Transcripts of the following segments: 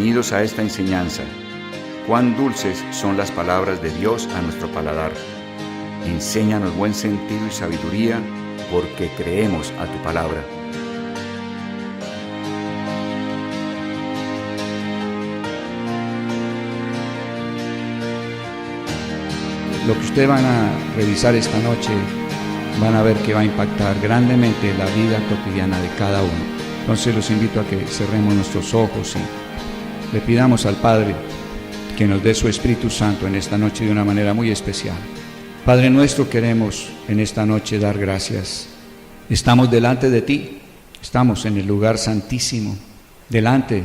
bienvenidos a esta enseñanza. Cuán dulces son las palabras de Dios a nuestro paladar. Enséñanos buen sentido y sabiduría, porque creemos a tu palabra. Lo que ustedes van a revisar esta noche, van a ver que va a impactar grandemente la vida cotidiana de cada uno. Entonces los invito a que cerremos nuestros ojos y le pidamos al Padre que nos dé su Espíritu Santo en esta noche de una manera muy especial. Padre nuestro, queremos en esta noche dar gracias. Estamos delante de ti, estamos en el lugar santísimo, delante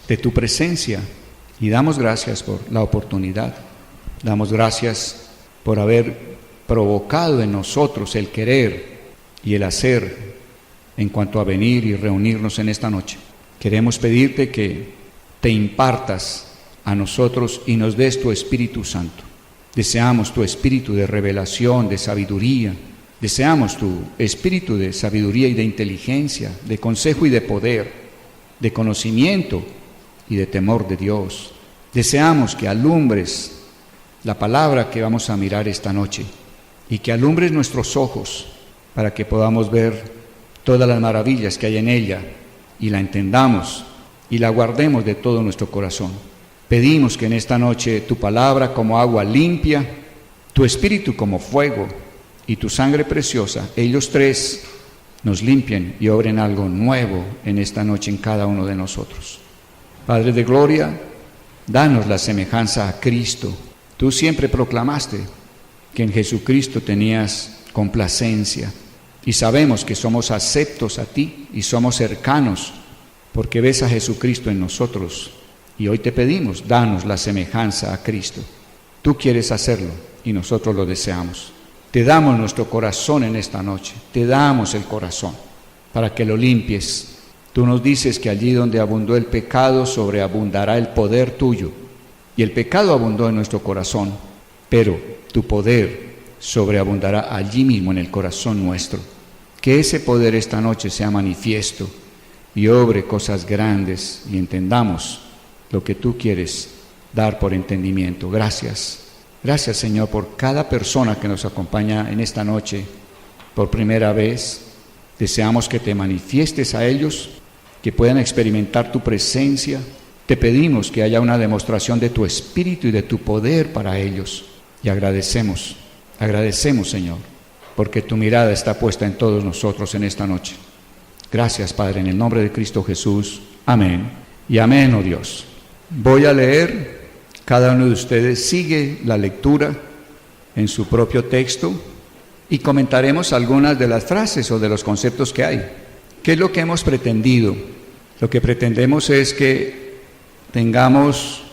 de tu presencia, y damos gracias por la oportunidad. Damos gracias por haber provocado en nosotros el querer y el hacer en cuanto a venir y reunirnos en esta noche. Queremos pedirte que te impartas a nosotros y nos des tu Espíritu Santo. Deseamos tu espíritu de revelación, de sabiduría. Deseamos tu espíritu de sabiduría y de inteligencia, de consejo y de poder, de conocimiento y de temor de Dios. Deseamos que alumbres la palabra que vamos a mirar esta noche y que alumbres nuestros ojos para que podamos ver todas las maravillas que hay en ella y la entendamos y la guardemos de todo nuestro corazón. Pedimos que en esta noche tu palabra como agua limpia, tu espíritu como fuego y tu sangre preciosa, ellos tres nos limpien y obren algo nuevo en esta noche en cada uno de nosotros. Padre de gloria, danos la semejanza a Cristo. Tú siempre proclamaste que en Jesucristo tenías complacencia y sabemos que somos aceptos a ti y somos cercanos porque ves a Jesucristo en nosotros. Y hoy te pedimos, danos la semejanza a Cristo. Tú quieres hacerlo y nosotros lo deseamos. Te damos nuestro corazón en esta noche, te damos el corazón para que lo limpies. Tú nos dices que allí donde abundó el pecado, sobreabundará el poder tuyo. Y el pecado abundó en nuestro corazón, pero tu poder sobreabundará allí mismo en el corazón nuestro. Que ese poder esta noche sea manifiesto y obre cosas grandes y entendamos lo que tú quieres dar por entendimiento. Gracias. Gracias, Señor, por cada persona que nos acompaña en esta noche por primera vez. Deseamos que te manifiestes a ellos, que puedan experimentar tu presencia. Te pedimos que haya una demostración de tu espíritu y de tu poder para ellos. Y agradecemos, Señor, porque tu mirada está puesta en todos nosotros en esta noche. Gracias, Padre, en el nombre de Cristo Jesús. Amén. Y amén, oh Dios. Voy a leer, cada uno de ustedes sigue la lectura en su propio texto y comentaremos algunas de las frases o de los conceptos que hay. ¿Qué es lo que hemos pretendido? Lo que pretendemos es que tengamos,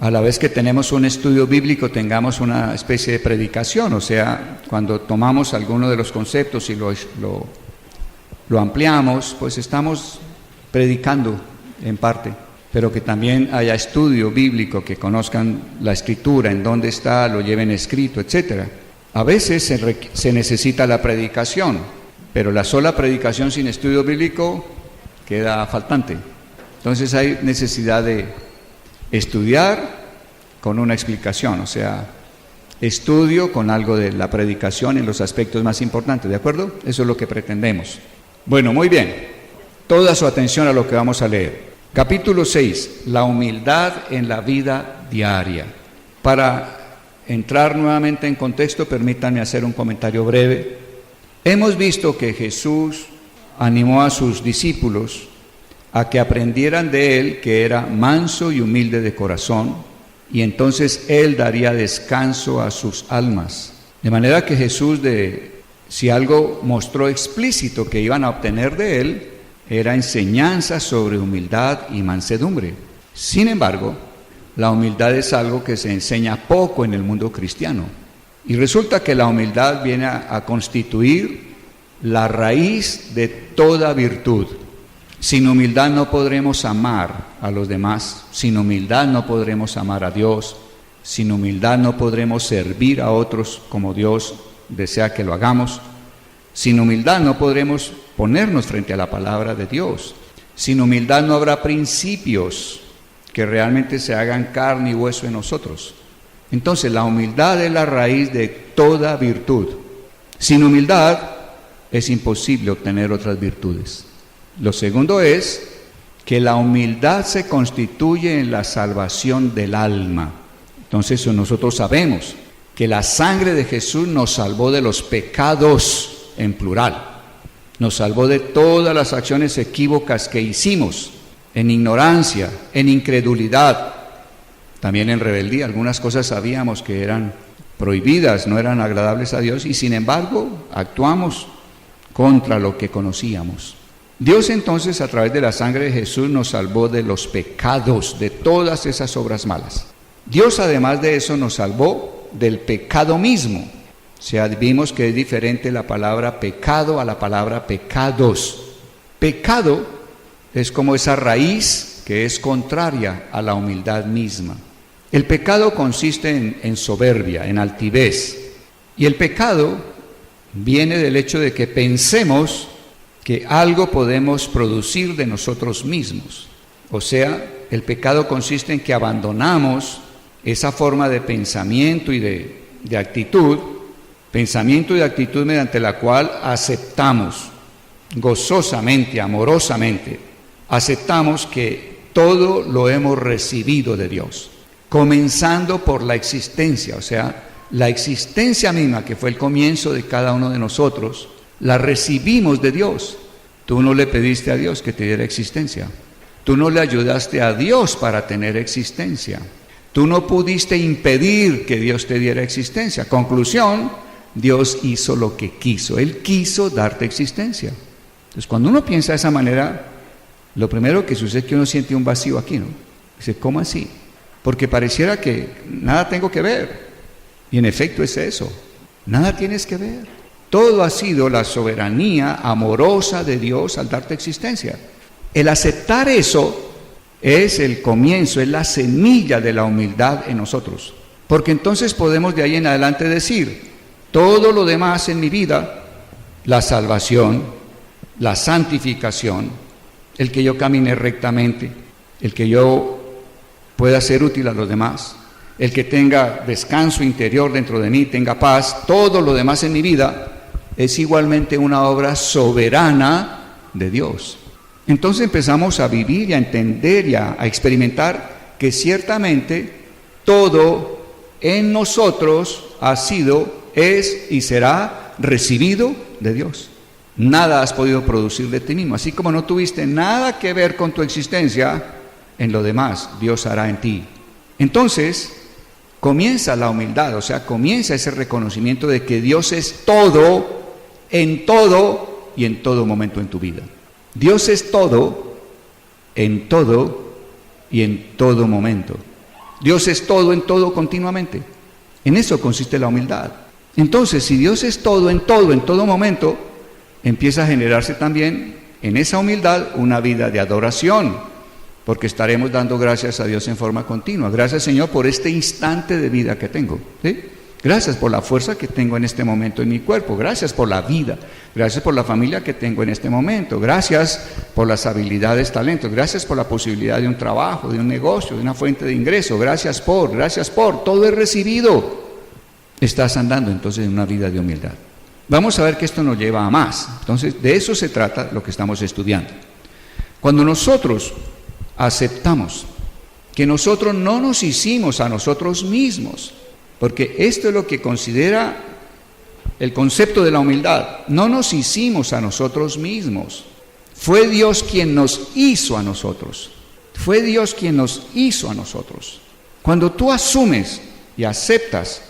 a la vez que tenemos un estudio bíblico, tengamos una especie de predicación, o sea, cuando tomamos alguno de los conceptos y lo ampliamos, pues estamos predicando en parte, pero que también haya estudio bíblico, que conozcan la Escritura, en dónde está, lo lleven escrito, etc. A veces se necesita la predicación, pero la sola predicación sin estudio bíblico queda faltante. Entonces hay necesidad de estudiar con una explicación, o sea, estudio con algo de la predicación en los aspectos más importantes, ¿de acuerdo? Eso es lo que pretendemos. Bueno, muy bien. Toda su atención a lo que vamos a leer. Capítulo 6, la humildad en la vida diaria. Para entrar nuevamente en contexto, permítanme hacer un comentario breve. Hemos visto que Jesús animó a sus discípulos a que aprendieran de él que era manso y humilde de corazón, y entonces él daría descanso a sus almas. De manera que Jesús, si algo mostró explícito que iban a obtener de él, era enseñanza sobre humildad y mansedumbre. Sin embargo, la humildad es algo que se enseña poco en el mundo cristiano, y resulta que la humildad viene a constituir la raíz de toda virtud. Sin humildad no podremos amar a los demás, sin humildad no podremos amar a Dios, sin humildad no podremos servir a otros como Dios desea que lo hagamos, sin humildad no podremos ponernos frente a la palabra de Dios, sin humildad no habrá principios que realmente se hagan carne y hueso en nosotros. Entonces, la humildad es la raíz de toda virtud. Sin humildad es imposible obtener otras virtudes. Lo segundo es que la humildad se constituye en la salvación del alma. Entonces, nosotros sabemos que la sangre de Jesús nos salvó de los pecados en plural. Nos salvó de todas las acciones equívocas que hicimos, en ignorancia, en incredulidad, también en rebeldía. Algunas cosas sabíamos que eran prohibidas, no eran agradables a Dios, y sin embargo actuamos contra lo que conocíamos. Dios entonces, a través de la sangre de Jesús, nos salvó de los pecados, de todas esas obras malas. Dios, además de eso, nos salvó del pecado mismo. O sea, vimos que es diferente la palabra pecado a la palabra pecados. Pecado es como esa raíz que es contraria a la humildad misma. El pecado consiste en soberbia, en altivez. Y el pecado viene del hecho de que pensemos que algo podemos producir de nosotros mismos. O sea, el pecado consiste en que abandonamos esa forma de pensamiento y de actitud, mediante la cual aceptamos gozosamente, amorosamente, aceptamos que todo lo hemos recibido de Dios, comenzando por la existencia, o sea, la existencia misma que fue el comienzo de cada uno de nosotros, la recibimos de Dios. Tú no le pediste a Dios que te diera existencia, tú no le ayudaste a Dios para tener existencia, tú no pudiste impedir que Dios te diera existencia. Conclusión, Dios hizo lo que quiso, Él quiso darte existencia. Entonces, cuando uno piensa de esa manera, lo primero que sucede es que uno siente un vacío aquí, ¿no? Dice, ¿cómo así? Porque pareciera que nada tengo que ver. Y en efecto es eso, nada tienes que ver. Todo ha sido la soberanía amorosa de Dios al darte existencia. El aceptar eso es el comienzo, es la semilla de la humildad en nosotros. Porque entonces podemos de ahí en adelante decir, todo lo demás en mi vida, la salvación, la santificación, el que yo camine rectamente, el que yo pueda ser útil a los demás, el que tenga descanso interior dentro de mí, tenga paz, todo lo demás en mi vida es igualmente una obra soberana de Dios. Entonces empezamos a vivir y a entender y a experimentar que ciertamente todo en nosotros ha sido, es y será recibido de Dios. Nada has podido producir de ti mismo. Así como no tuviste nada que ver con tu existencia, en lo demás Dios hará en ti. Entonces comienza la humildad, o sea, comienza ese reconocimiento de que Dios es todo, en todo y en todo momento en tu vida. Dios es todo, en todo y en todo momento. Dios es todo, en todo, continuamente. En eso consiste la humildad. Entonces, si Dios es todo, en todo momento, empieza a generarse también en esa humildad una vida de adoración, porque estaremos dando gracias a Dios en forma continua. Gracias, Señor, por este instante de vida que tengo, ¿sí? Gracias por la fuerza que tengo en este momento en mi cuerpo, gracias por la vida, gracias por la familia que tengo en este momento, gracias por las habilidades, talentos, gracias por la posibilidad de un trabajo, de un negocio, de una fuente de ingreso, gracias por, todo es recibido. Estás andando entonces en una vida de humildad. Vamos a ver que esto nos lleva a más. Entonces, de eso se trata lo que estamos estudiando. Cuando nosotros aceptamos que nosotros no nos hicimos a nosotros mismos, porque esto es lo que considera el concepto de la humildad, no nos hicimos a nosotros mismos, fue Dios quien nos hizo a nosotros, fue Dios quien nos hizo a nosotros. Cuando tú asumes y aceptas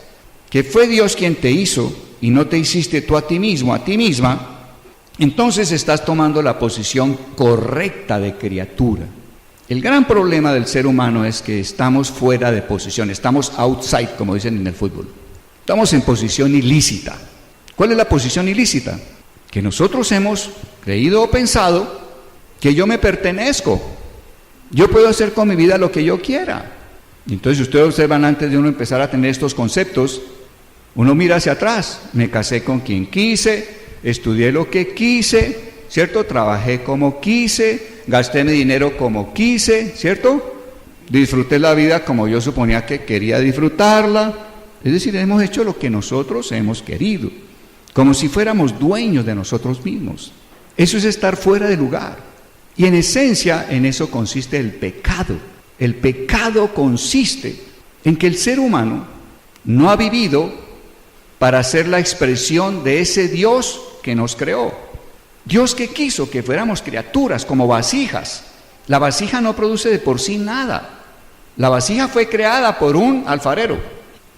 que fue Dios quien te hizo y no te hiciste tú a ti mismo, a ti misma, entonces estás tomando la posición correcta de criatura. El gran problema del ser humano es que estamos fuera de posición, estamos outside, como dicen en el fútbol. Estamos en posición ilícita. ¿Cuál es la posición ilícita? Que nosotros hemos creído o pensado que yo me pertenezco. Yo puedo hacer con mi vida lo que yo quiera. Entonces ustedes observan, antes de uno empezar a tener estos conceptos, uno mira hacia atrás. Me casé con quien quise, estudié lo que quise, ¿cierto? Trabajé como quise, gasté mi dinero como quise, ¿cierto? disfruté la vida como yo suponía que quería disfrutarla. Es decir, hemos hecho lo que nosotros hemos querido, como si fuéramos dueños de nosotros mismos. Eso es estar fuera de lugar. Y en esencia, en eso consiste el pecado. El pecado consiste en que el ser humano no ha vivido para ser la expresión de ese Dios que nos creó. Dios que quiso que fuéramos criaturas como vasijas. La vasija no produce de por sí nada. La vasija fue creada por un alfarero,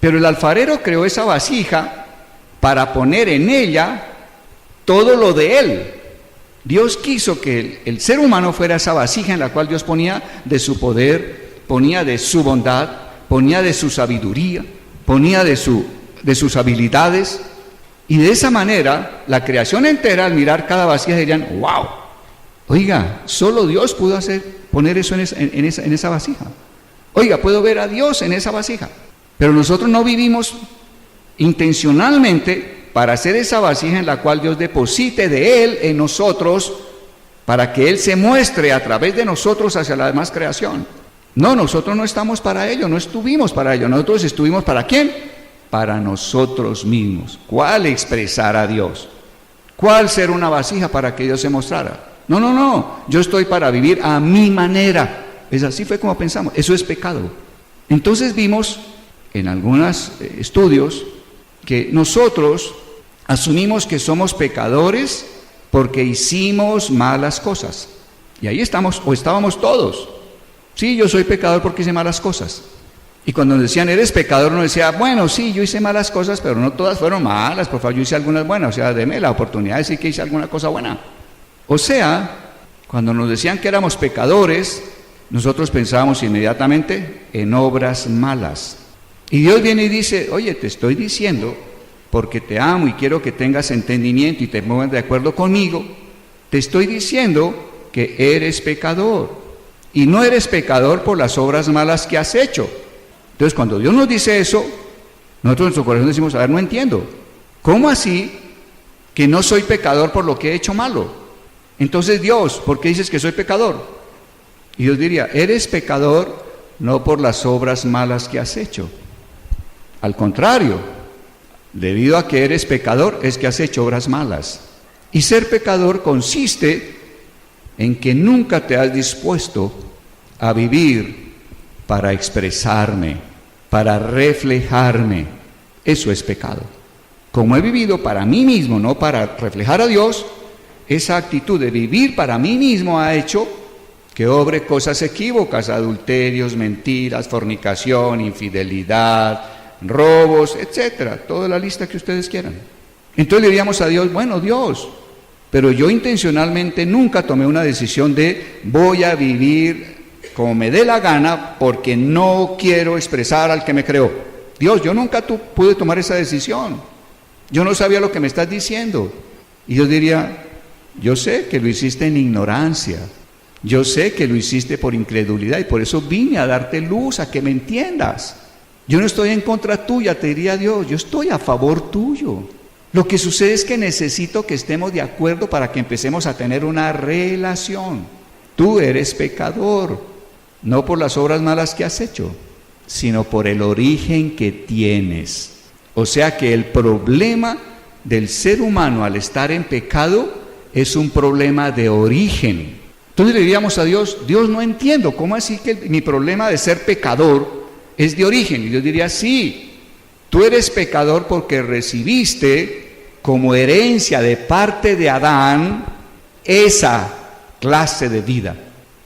pero el alfarero creó esa vasija para poner en ella todo lo de él. Dios quiso que el ser humano fuera esa vasija en la cual Dios ponía de su poder, ponía de su bondad, ponía de su sabiduría, ponía de sus habilidades, y de esa manera la creación entera al mirar cada vasija dirían: wow, oiga, solo Dios pudo poner eso en esa vasija. Oiga, puedo ver a Dios en esa vasija. Pero nosotros no vivimos intencionalmente para hacer esa vasija en la cual Dios deposite de Él en nosotros, para que Él se muestre a través de nosotros hacia la demás creación. No, nosotros no estamos para ello, no estuvimos para ello. Nosotros estuvimos ¿para quién? Para nosotros mismos. ¿Cuál expresar a Dios? ¿Cuál ser una vasija para que Dios se mostrara? No, yo estoy para vivir a mi manera. Es así fue como pensamos. Eso es pecado. Entonces vimos en algunos estudios que nosotros asumimos que somos pecadores porque hicimos malas cosas. Y ahí estamos, o estábamos todos. Sí, yo soy pecador porque hice malas cosas. Y cuando nos decían, eres pecador, uno decía, bueno, sí, yo hice malas cosas, pero no todas fueron malas, por favor, yo hice algunas buenas, o sea, deme la oportunidad de decir que hice alguna cosa buena. O sea, cuando nos decían que éramos pecadores, nosotros pensábamos inmediatamente en obras malas. Y Dios viene y dice, oye, te estoy diciendo, porque te amo y quiero que tengas entendimiento y te pongas de acuerdo conmigo, te estoy diciendo que eres pecador. Y no eres pecador por las obras malas que has hecho. Entonces, cuando Dios nos dice eso, nosotros en nuestro corazón decimos, a ver, no entiendo. ¿Cómo así que no soy pecador por lo que he hecho malo? Entonces, Dios, ¿por qué dices que soy pecador? Y Dios diría, eres pecador no por las obras malas que has hecho. Al contrario, debido a que eres pecador, es que has hecho obras malas. Y ser pecador consiste en que nunca te has dispuesto a vivir para expresarme, para reflejarme. Eso es pecado. Como he vivido para mí mismo, no para reflejar a Dios, esa actitud de vivir para mí mismo ha hecho que obre cosas equívocas, adulterios, mentiras, fornicación, infidelidad, robos, etcétera, toda la lista que ustedes quieran. Entonces le diríamos a Dios, bueno, Dios, pero yo intencionalmente nunca tomé una decisión de voy a vivir como me dé la gana porque no quiero expresar al que me creó. Dios, yo nunca pude tomar esa decisión. Yo no sabía lo que me estás diciendo. Y Dios diría, yo sé que lo hiciste en ignorancia. Yo sé que lo hiciste por incredulidad y por eso vine a darte luz, a que me entiendas. Yo no estoy en contra tuya, te diría Dios, yo estoy a favor tuyo. Lo que sucede es que necesito que estemos de acuerdo para que empecemos a tener una relación. Tú eres pecador, no por las obras malas que has hecho, sino por el origen que tienes. O sea que el problema del ser humano al estar en pecado es un problema de origen. Entonces le diríamos a Dios, Dios, no entiendo, ¿cómo así que mi problema de ser pecador es de origen? Y Dios diría, sí, tú eres pecador porque recibiste como herencia de parte de Adán esa clase de vida.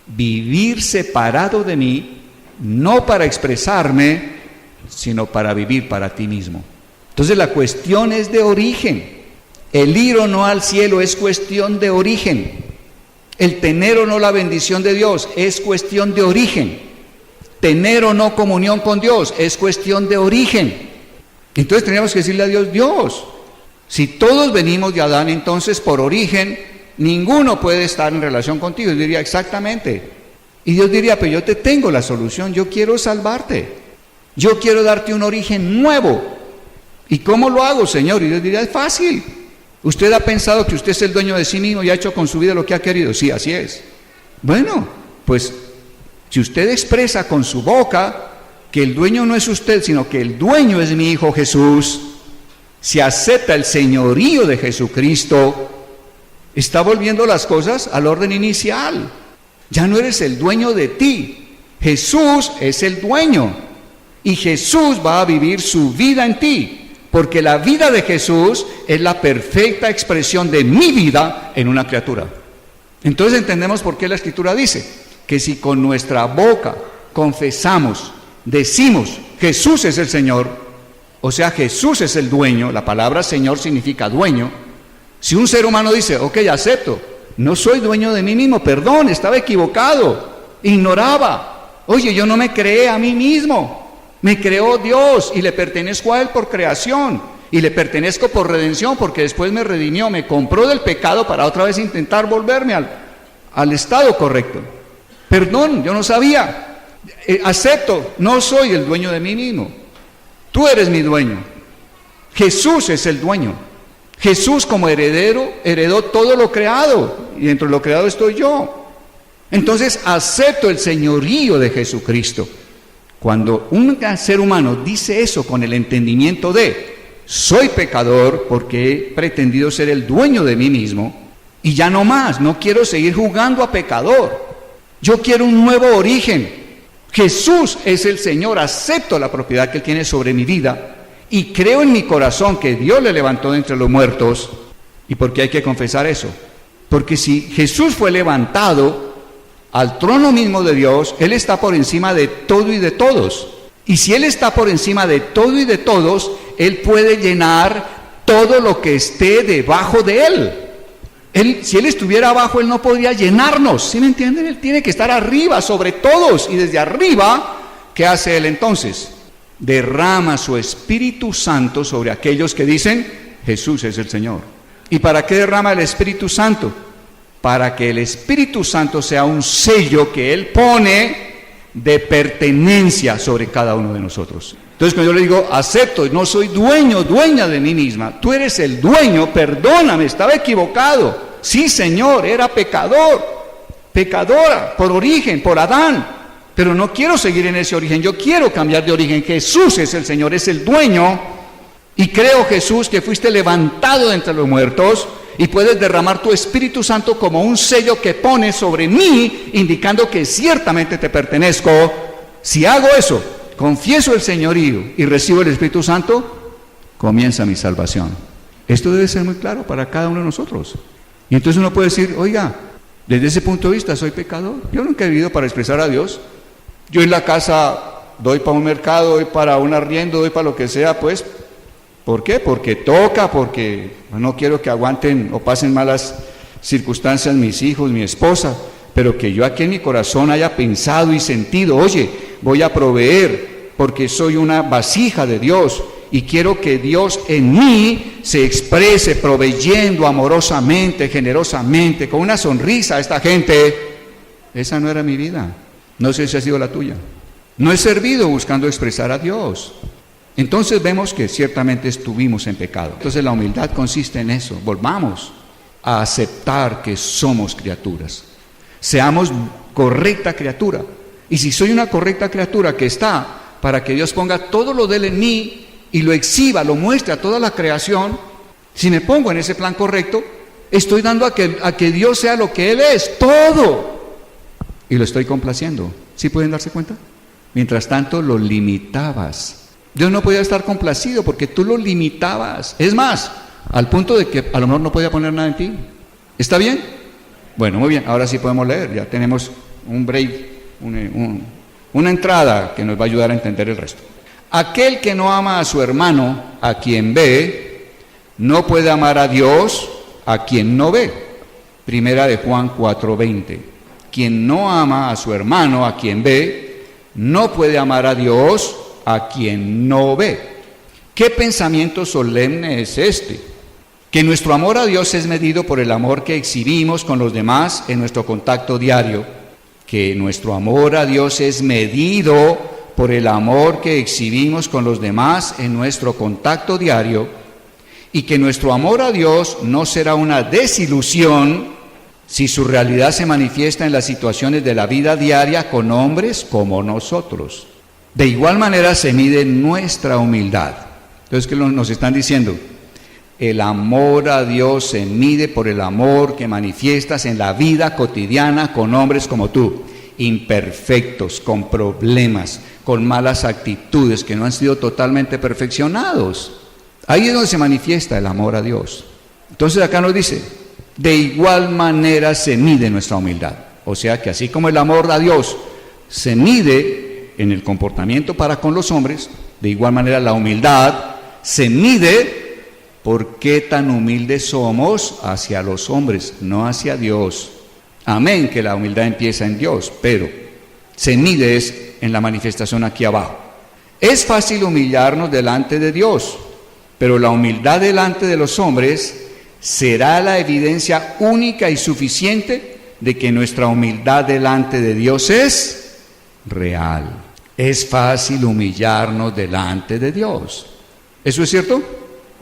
Vivir separado de mí, no para expresarme, sino para vivir para ti mismo. Entonces la cuestión es de origen. El ir o no al cielo es cuestión de origen. El tener o no la bendición de Dios es cuestión de origen. Tener o no comunión con Dios es cuestión de origen. Entonces teníamos que decirle a Dios, Dios, si todos venimos de Adán, entonces por origen ninguno puede estar en relación contigo. Y diría, exactamente. Y Dios diría, pero yo te tengo la solución, yo quiero salvarte. Yo quiero darte un origen nuevo. ¿Y cómo lo hago, Señor? Y Dios diría, es fácil. ¿Usted ha pensado que usted es el dueño de sí mismo y ha hecho con su vida lo que ha querido? Sí, así es. Bueno, pues Si usted expresa con su boca que el dueño no es usted, sino que el dueño es mi Hijo Jesús, si acepta el señorío de Jesucristo, está volviendo las cosas al orden inicial. Ya no eres el dueño de ti, Jesús es el dueño, y Jesús va a vivir su vida en ti, porque la vida de Jesús es la perfecta expresión de mi vida en una criatura. Entonces entendemos por qué la Escritura dice que si con nuestra boca confesamos, decimos, Jesús es el Señor, o sea, Jesús es el dueño, la palabra Señor significa dueño. Si un ser humano dice, ok, acepto, no soy dueño de mí mismo, perdón, estaba equivocado, ignoraba, oye, yo no me creé a mí mismo, me creó Dios y le pertenezco a Él por creación, y le pertenezco por redención, porque después me redimió, me compró del pecado para otra vez intentar volverme al estado correcto. Perdón, yo no sabía, acepto, no soy el dueño de mí mismo. Tú eres mi dueño. Jesús es el dueño. Jesús como heredero heredó todo lo creado y dentro de lo creado estoy yo. Entonces acepto el señorío de Jesucristo. Cuando un ser humano dice eso con el entendimiento de soy pecador porque he pretendido ser el dueño de mí mismo y ya no más, no quiero seguir jugando a pecador. Yo quiero un nuevo origen. Jesús es el Señor, acepto la propiedad que Él tiene sobre mi vida y creo en mi corazón que Dios le levantó de entre los muertos. ¿Y por qué hay que confesar eso? Porque si Jesús fue levantado al trono mismo de Dios, Él está por encima de todo y de todos. Y si Él está por encima de todo y de todos, Él puede llenar todo lo que esté debajo de Él. Si Él estuviera abajo, Él no podría llenarnos, ¿sí me entienden? Él tiene que estar arriba, sobre todos, y desde arriba, ¿qué hace Él entonces? Derrama su Espíritu Santo sobre aquellos que dicen, Jesús es el Señor. ¿Y para qué derrama el Espíritu Santo? Para que el Espíritu Santo sea un sello que Él pone de pertenencia sobre cada uno de nosotros. Entonces cuando yo le digo, acepto, no soy dueño, dueña de mí misma, tú eres el dueño, perdóname, estaba equivocado, sí Señor, era pecador, pecadora, por origen, por Adán, pero no quiero seguir en ese origen, yo quiero cambiar de origen, Jesús es el Señor, es el dueño, y creo Jesús que fuiste levantado de entre los muertos, y puedes derramar tu Espíritu Santo como un sello que pones sobre mí, indicando que ciertamente te pertenezco. Si hago eso, confieso el señorío y recibo el Espíritu Santo, comienza mi salvación. Esto debe ser muy claro para cada uno de nosotros. Y entonces uno puede decir, oiga, desde ese punto de vista soy pecador. Yo nunca he vivido para expresar a Dios. Yo en la casa doy para un mercado, doy para un arriendo, doy para lo que sea, pues. ¿Por qué? Porque toca, porque no quiero que aguanten o pasen malas circunstancias mis hijos, mi esposa, pero que yo aquí en mi corazón haya pensado y sentido, oye, voy a proveer porque soy una vasija de Dios y quiero que Dios en mí se exprese proveyendo amorosamente, generosamente, con una sonrisa a esta gente. Esa no era mi vida, no sé si ha sido la tuya. No he servido buscando expresar a Dios. Entonces vemos que ciertamente estuvimos en pecado. Entonces la humildad consiste en eso, volvamos a aceptar que somos criaturas. Seamos correcta criatura. Y si soy una correcta criatura que está para que Dios ponga todo lo de Él en mí y lo exhiba, lo muestre a toda la creación, si me pongo en ese plan correcto, estoy dando a que Dios sea lo que Él es, todo. Y lo estoy complaciendo. ¿Sí pueden darse cuenta? Mientras tanto lo limitabas. Dios no podía estar complacido porque tú lo limitabas. Es más, al punto de que a lo mejor no podía poner nada en ti. ¿Está bien? Bueno, muy bien, ahora sí podemos leer. Ya tenemos un break, una entrada que nos va a ayudar a entender el resto. Aquel que no ama a su hermano, a quien ve, no puede amar a Dios, a quien no ve. Primera de Juan 4:20. Quien no ama a su hermano, a quien ve, no puede amar a Dios, a quien no ve. ¿Qué pensamiento solemne es este? Que nuestro amor a Dios es medido por el amor que exhibimos con los demás en nuestro contacto diario. Que nuestro amor a Dios es medido por el amor que exhibimos con los demás en nuestro contacto diario. Y que nuestro amor a Dios no será una desilusión si su realidad se manifiesta en las situaciones de la vida diaria con hombres como nosotros. De igual manera se mide nuestra humildad. Entonces, ¿qué nos están diciendo? El amor a Dios se mide por el amor que manifiestas en la vida cotidiana con hombres como tú, imperfectos, con problemas, con malas actitudes, que no han sido totalmente perfeccionados. Ahí es donde se manifiesta el amor a Dios. Entonces acá nos dice, de igual manera se mide nuestra humildad. O sea que así como el amor a Dios se mide en el comportamiento para con los hombres, de igual manera la humildad se mide por qué tan humildes somos hacia los hombres, no hacia Dios. Amén, que la humildad empieza en Dios, pero se mide es en la manifestación aquí abajo. Es fácil humillarnos delante de Dios, pero la humildad delante de los hombres será la evidencia única y suficiente de que nuestra humildad delante de Dios es real. Es fácil humillarnos delante de Dios. ¿Eso es cierto?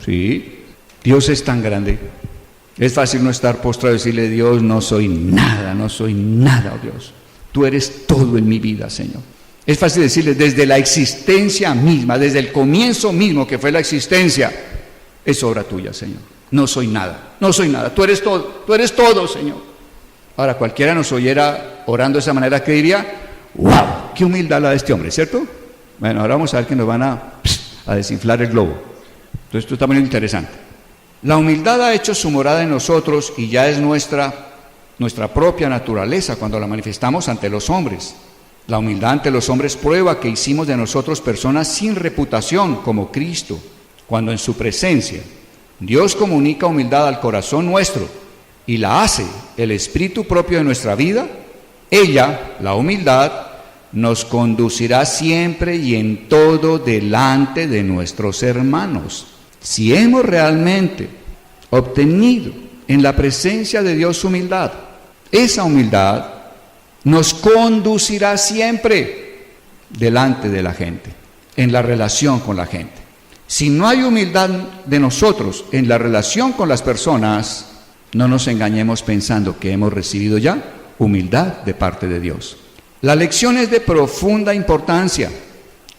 Sí. Dios es tan grande. Es fácil no estar postrado y decirle, Dios, no soy nada, oh Dios. Tú eres todo en mi vida, Señor. Es fácil decirle, desde la existencia misma, desde el comienzo mismo que fue la existencia, es obra tuya, Señor. No soy nada, tú eres todo, Señor. Ahora, cualquiera nos oyera orando de esa manera, que diría, wow, qué humildad la de este hombre, ¿cierto? Bueno, ahora vamos a ver que nos van a desinflar el globo. Entonces esto está muy interesante. La humildad ha hecho su morada en nosotros y ya es nuestra propia naturaleza cuando la manifestamos ante los hombres. La humildad ante los hombres prueba que hicimos de nosotros personas sin reputación como Cristo, cuando en su presencia Dios comunica humildad al corazón nuestro y la hace el espíritu propio de nuestra vida. Ella, la humildad, nos conducirá siempre y en todo delante de nuestros hermanos. Si hemos realmente obtenido en la presencia de Dios humildad, esa humildad nos conducirá siempre delante de la gente, en la relación con la gente. Si no hay humildad de nosotros en la relación con las personas, no nos engañemos pensando que hemos recibido ya humildad de parte de Dios. La lección es de profunda importancia.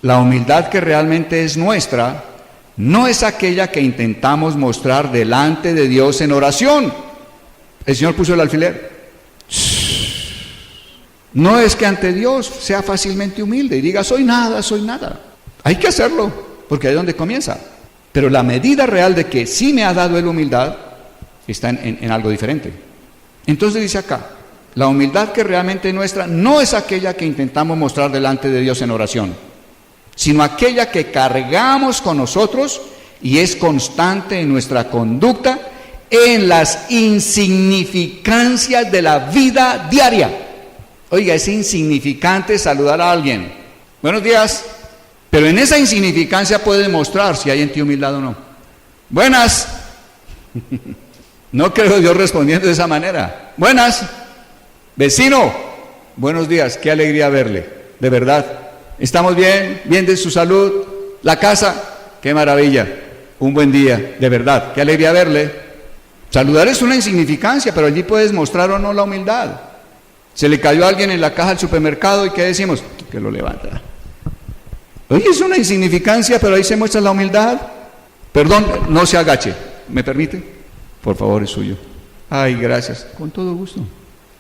La humildad que realmente es nuestra no es aquella que intentamos mostrar delante de Dios en oración. El Señor puso el alfiler. No es que ante Dios sea fácilmente humilde y diga, soy nada. Hay que hacerlo, porque ahí es donde comienza. Pero la medida real de que sí me ha dado Él humildad está en algo diferente. Entonces dice acá, la humildad que realmente es nuestra no es aquella que intentamos mostrar delante de Dios en oración, sino aquella que cargamos con nosotros y es constante en nuestra conducta en las insignificancias de la vida diaria. Oiga, es insignificante saludar a alguien. Buenos días. Pero en esa insignificancia puede demostrar si hay en ti humildad o no. Buenas. No creo Dios respondiendo de esa manera. Buenas. Vecino. Buenos días. Qué alegría verle. De verdad. ¿Estamos bien? ¿Bien de su salud? ¿La casa? ¡Qué maravilla! Un buen día. De verdad. Qué alegría verle. Saludar es una insignificancia, pero allí puedes mostrar o no la humildad. Se le cayó a alguien en la caja del supermercado y ¿qué decimos? Que lo levanta. Oye, es una insignificancia, pero ahí se muestra la humildad. Perdón, no se agache. ¿Me permite? Por favor, es suyo. Ay, gracias. Con todo gusto.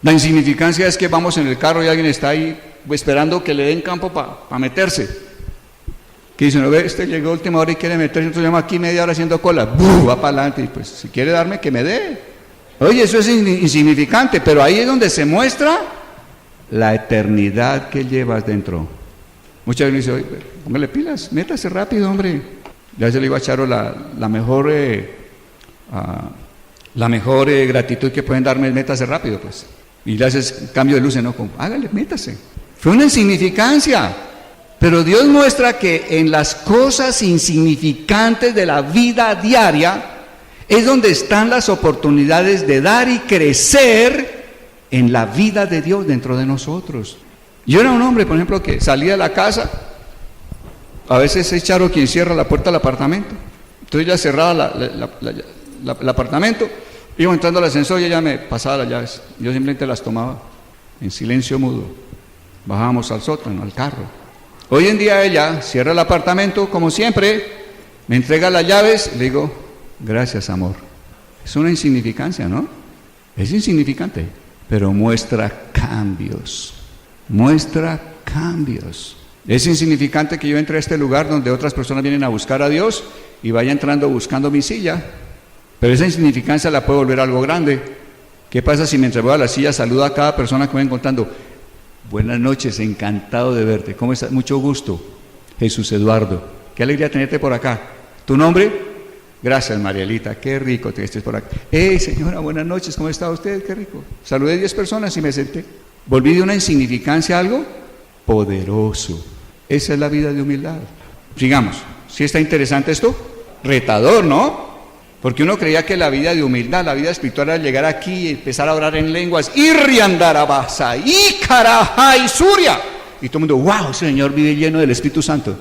La insignificancia es que vamos en el carro y alguien está ahí esperando que le den campo para meterse. Que dice, no ve, este llegó a última hora y quiere meterse, entonces llama aquí media hora haciendo cola. ¡Buf! Va para adelante y pues si quiere darme, que me dé. Oye, eso es insignificante, pero ahí es donde se muestra la eternidad que llevas dentro. Muchas veces dice, oye, póngale pilas, métase rápido, hombre. Ya se le iba a Charo la mejor gratitud que pueden darme es métase rápido, pues. Y le haces cambio de luces, ¿no? Hágale, métase. Fue una insignificancia. Pero Dios muestra que en las cosas insignificantes de la vida diaria es donde están las oportunidades de dar y crecer en la vida de Dios dentro de nosotros. Yo era un hombre, por ejemplo, que salía de la casa, a veces es Charo quien cierra la puerta del apartamento, entonces ella cerraba el apartamento, Iba entrando al ascensor y ella me pasaba las llaves. Yo simplemente las tomaba en silencio mudo. Bajábamos al sótano, al carro. Hoy en día ella cierra el apartamento, como siempre, me entrega las llaves, le digo, gracias amor. Es una insignificancia, ¿no? Es insignificante, pero muestra cambios. Muestra cambios. Es insignificante que yo entre a este lugar donde otras personas vienen a buscar a Dios y vaya entrando buscando mi silla. Pero esa insignificancia la puede volver algo grande. ¿Qué pasa si mientras voy a la silla saludo a cada persona que me va encontrando? Buenas noches, encantado de verte. ¿Cómo estás? Mucho gusto. Jesús Eduardo. Qué alegría tenerte por acá. ¿Tu nombre? Gracias, Marielita. Qué rico que estés por acá. Señora, buenas noches. ¿Cómo está usted? Qué rico. Saludé 10 personas y me senté. ¿Volví de una insignificancia a algo poderoso? Esa es la vida de humildad. Sigamos. ¿Sí está interesante esto? Retador, ¿no? Porque uno creía que la vida de humildad, la vida espiritual era llegar aquí y empezar a orar en lenguas, Irriandarabasa, Icarajá y Suria. Y todo el mundo, wow, ese Señor vive lleno del Espíritu Santo.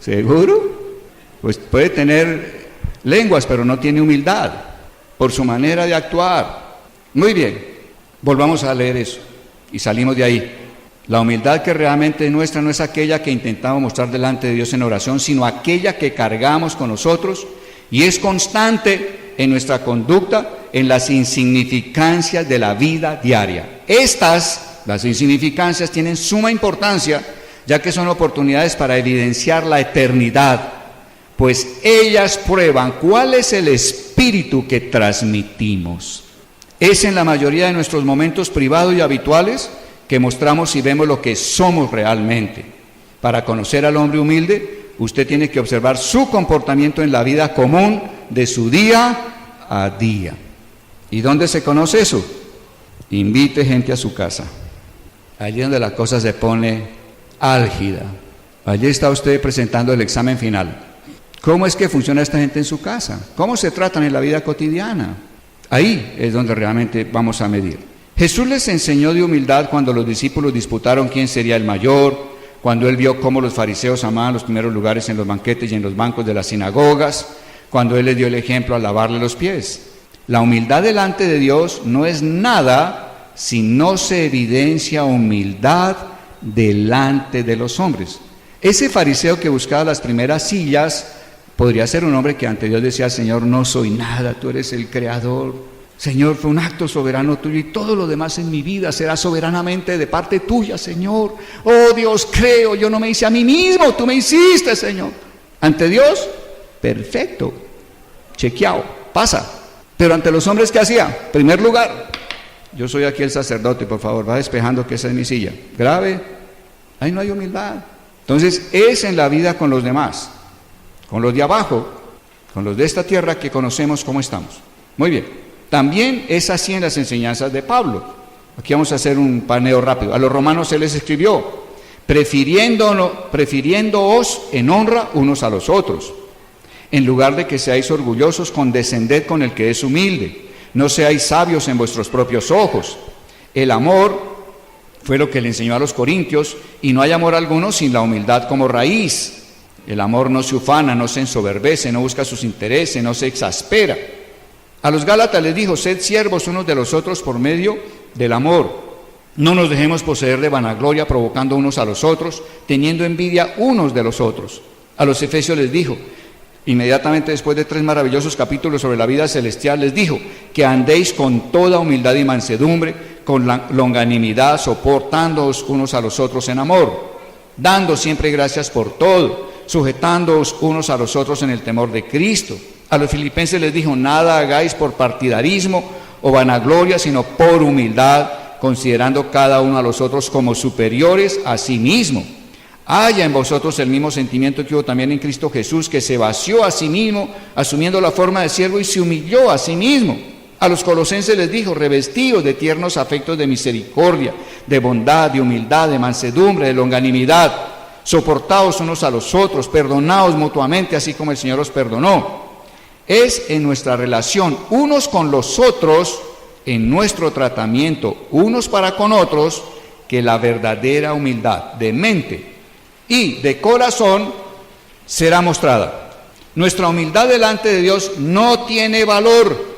¿Seguro? Pues puede tener lenguas, pero no tiene humildad por su manera de actuar. Muy bien, volvamos a leer eso y salimos de ahí. La humildad que realmente es nuestra no es aquella que intentamos mostrar delante de Dios en oración, sino aquella que cargamos con nosotros y es constante en nuestra conducta, en las insignificancias de la vida diaria. Las insignificancias, tienen suma importancia, ya que son oportunidades para evidenciar la eternidad, pues ellas prueban cuál es el espíritu que transmitimos. Es en la mayoría de nuestros momentos privados y habituales que mostramos y vemos lo que somos realmente. Para conocer al hombre humilde, usted tiene que observar su comportamiento en la vida común de su día a día. ¿Y dónde se conoce eso? Invite gente a su casa. Allí donde la cosa se pone álgida. Allí está usted presentando el examen final. ¿Cómo es que funciona esta gente en su casa? ¿Cómo se tratan en la vida cotidiana? Ahí es donde realmente vamos a medir. Jesús les enseñó de humildad cuando los discípulos disputaron quién sería el mayor, cuando él vio cómo los fariseos amaban los primeros lugares en los banquetes y en los bancos de las sinagogas, cuando él les dio el ejemplo al lavarle los pies. La humildad delante de Dios no es nada si no se evidencia humildad delante de los hombres. Ese fariseo que buscaba las primeras sillas podría ser un hombre que ante Dios decía, Señor, no soy nada, tú eres el creador. Señor, fue un acto soberano tuyo y todo lo demás en mi vida será soberanamente de parte tuya, Señor. Oh Dios, creo, yo no me hice a mí mismo, tú me hiciste, Señor. Ante Dios, perfecto, chequeado, pasa. Pero ante los hombres, ¿qué hacía? Primer lugar, yo soy aquí el sacerdote, por favor, va despejando que esa es mi silla. Grave, ahí no hay humildad. Entonces, es en la vida con los demás, con los de abajo, con los de esta tierra que conocemos cómo estamos. Muy bien. También es así en las enseñanzas de Pablo. Aquí vamos a hacer un paneo rápido. A los romanos se les escribió, prefiriéndoos en honra unos a los otros. En lugar de que seáis orgullosos, condescended con el que es humilde. No seáis sabios en vuestros propios ojos. El amor fue lo que le enseñó a los corintios, y no hay amor alguno sin la humildad como raíz. El amor no se ufana, no se ensoberbece, no busca sus intereses, no se exaspera. A los Gálatas les dijo, sed siervos unos de los otros por medio del amor. No nos dejemos poseer de vanagloria, provocando unos a los otros, teniendo envidia unos de los otros. A los Efesios les dijo, inmediatamente después de 3 maravillosos capítulos sobre la vida celestial, les dijo, que andéis con toda humildad y mansedumbre, con la longanimidad, soportándoos unos a los otros en amor, dando siempre gracias por todo, sujetándoos unos a los otros en el temor de Cristo. A los filipenses les dijo, nada hagáis por partidarismo o vanagloria, sino por humildad, considerando cada uno a los otros como superiores a sí mismo. Haya en vosotros el mismo sentimiento que hubo también en Cristo Jesús, que se vació a sí mismo, asumiendo la forma de siervo, y se humilló a sí mismo. A los colosenses les dijo, revestidos de tiernos afectos de misericordia, de bondad, de humildad, de mansedumbre, de longanimidad, soportaos unos a los otros, perdonaos mutuamente, así como el Señor os perdonó. Es en nuestra relación unos con los otros, en nuestro tratamiento unos para con otros, que la verdadera humildad de mente y de corazón será mostrada. Nuestra humildad delante de Dios no tiene valor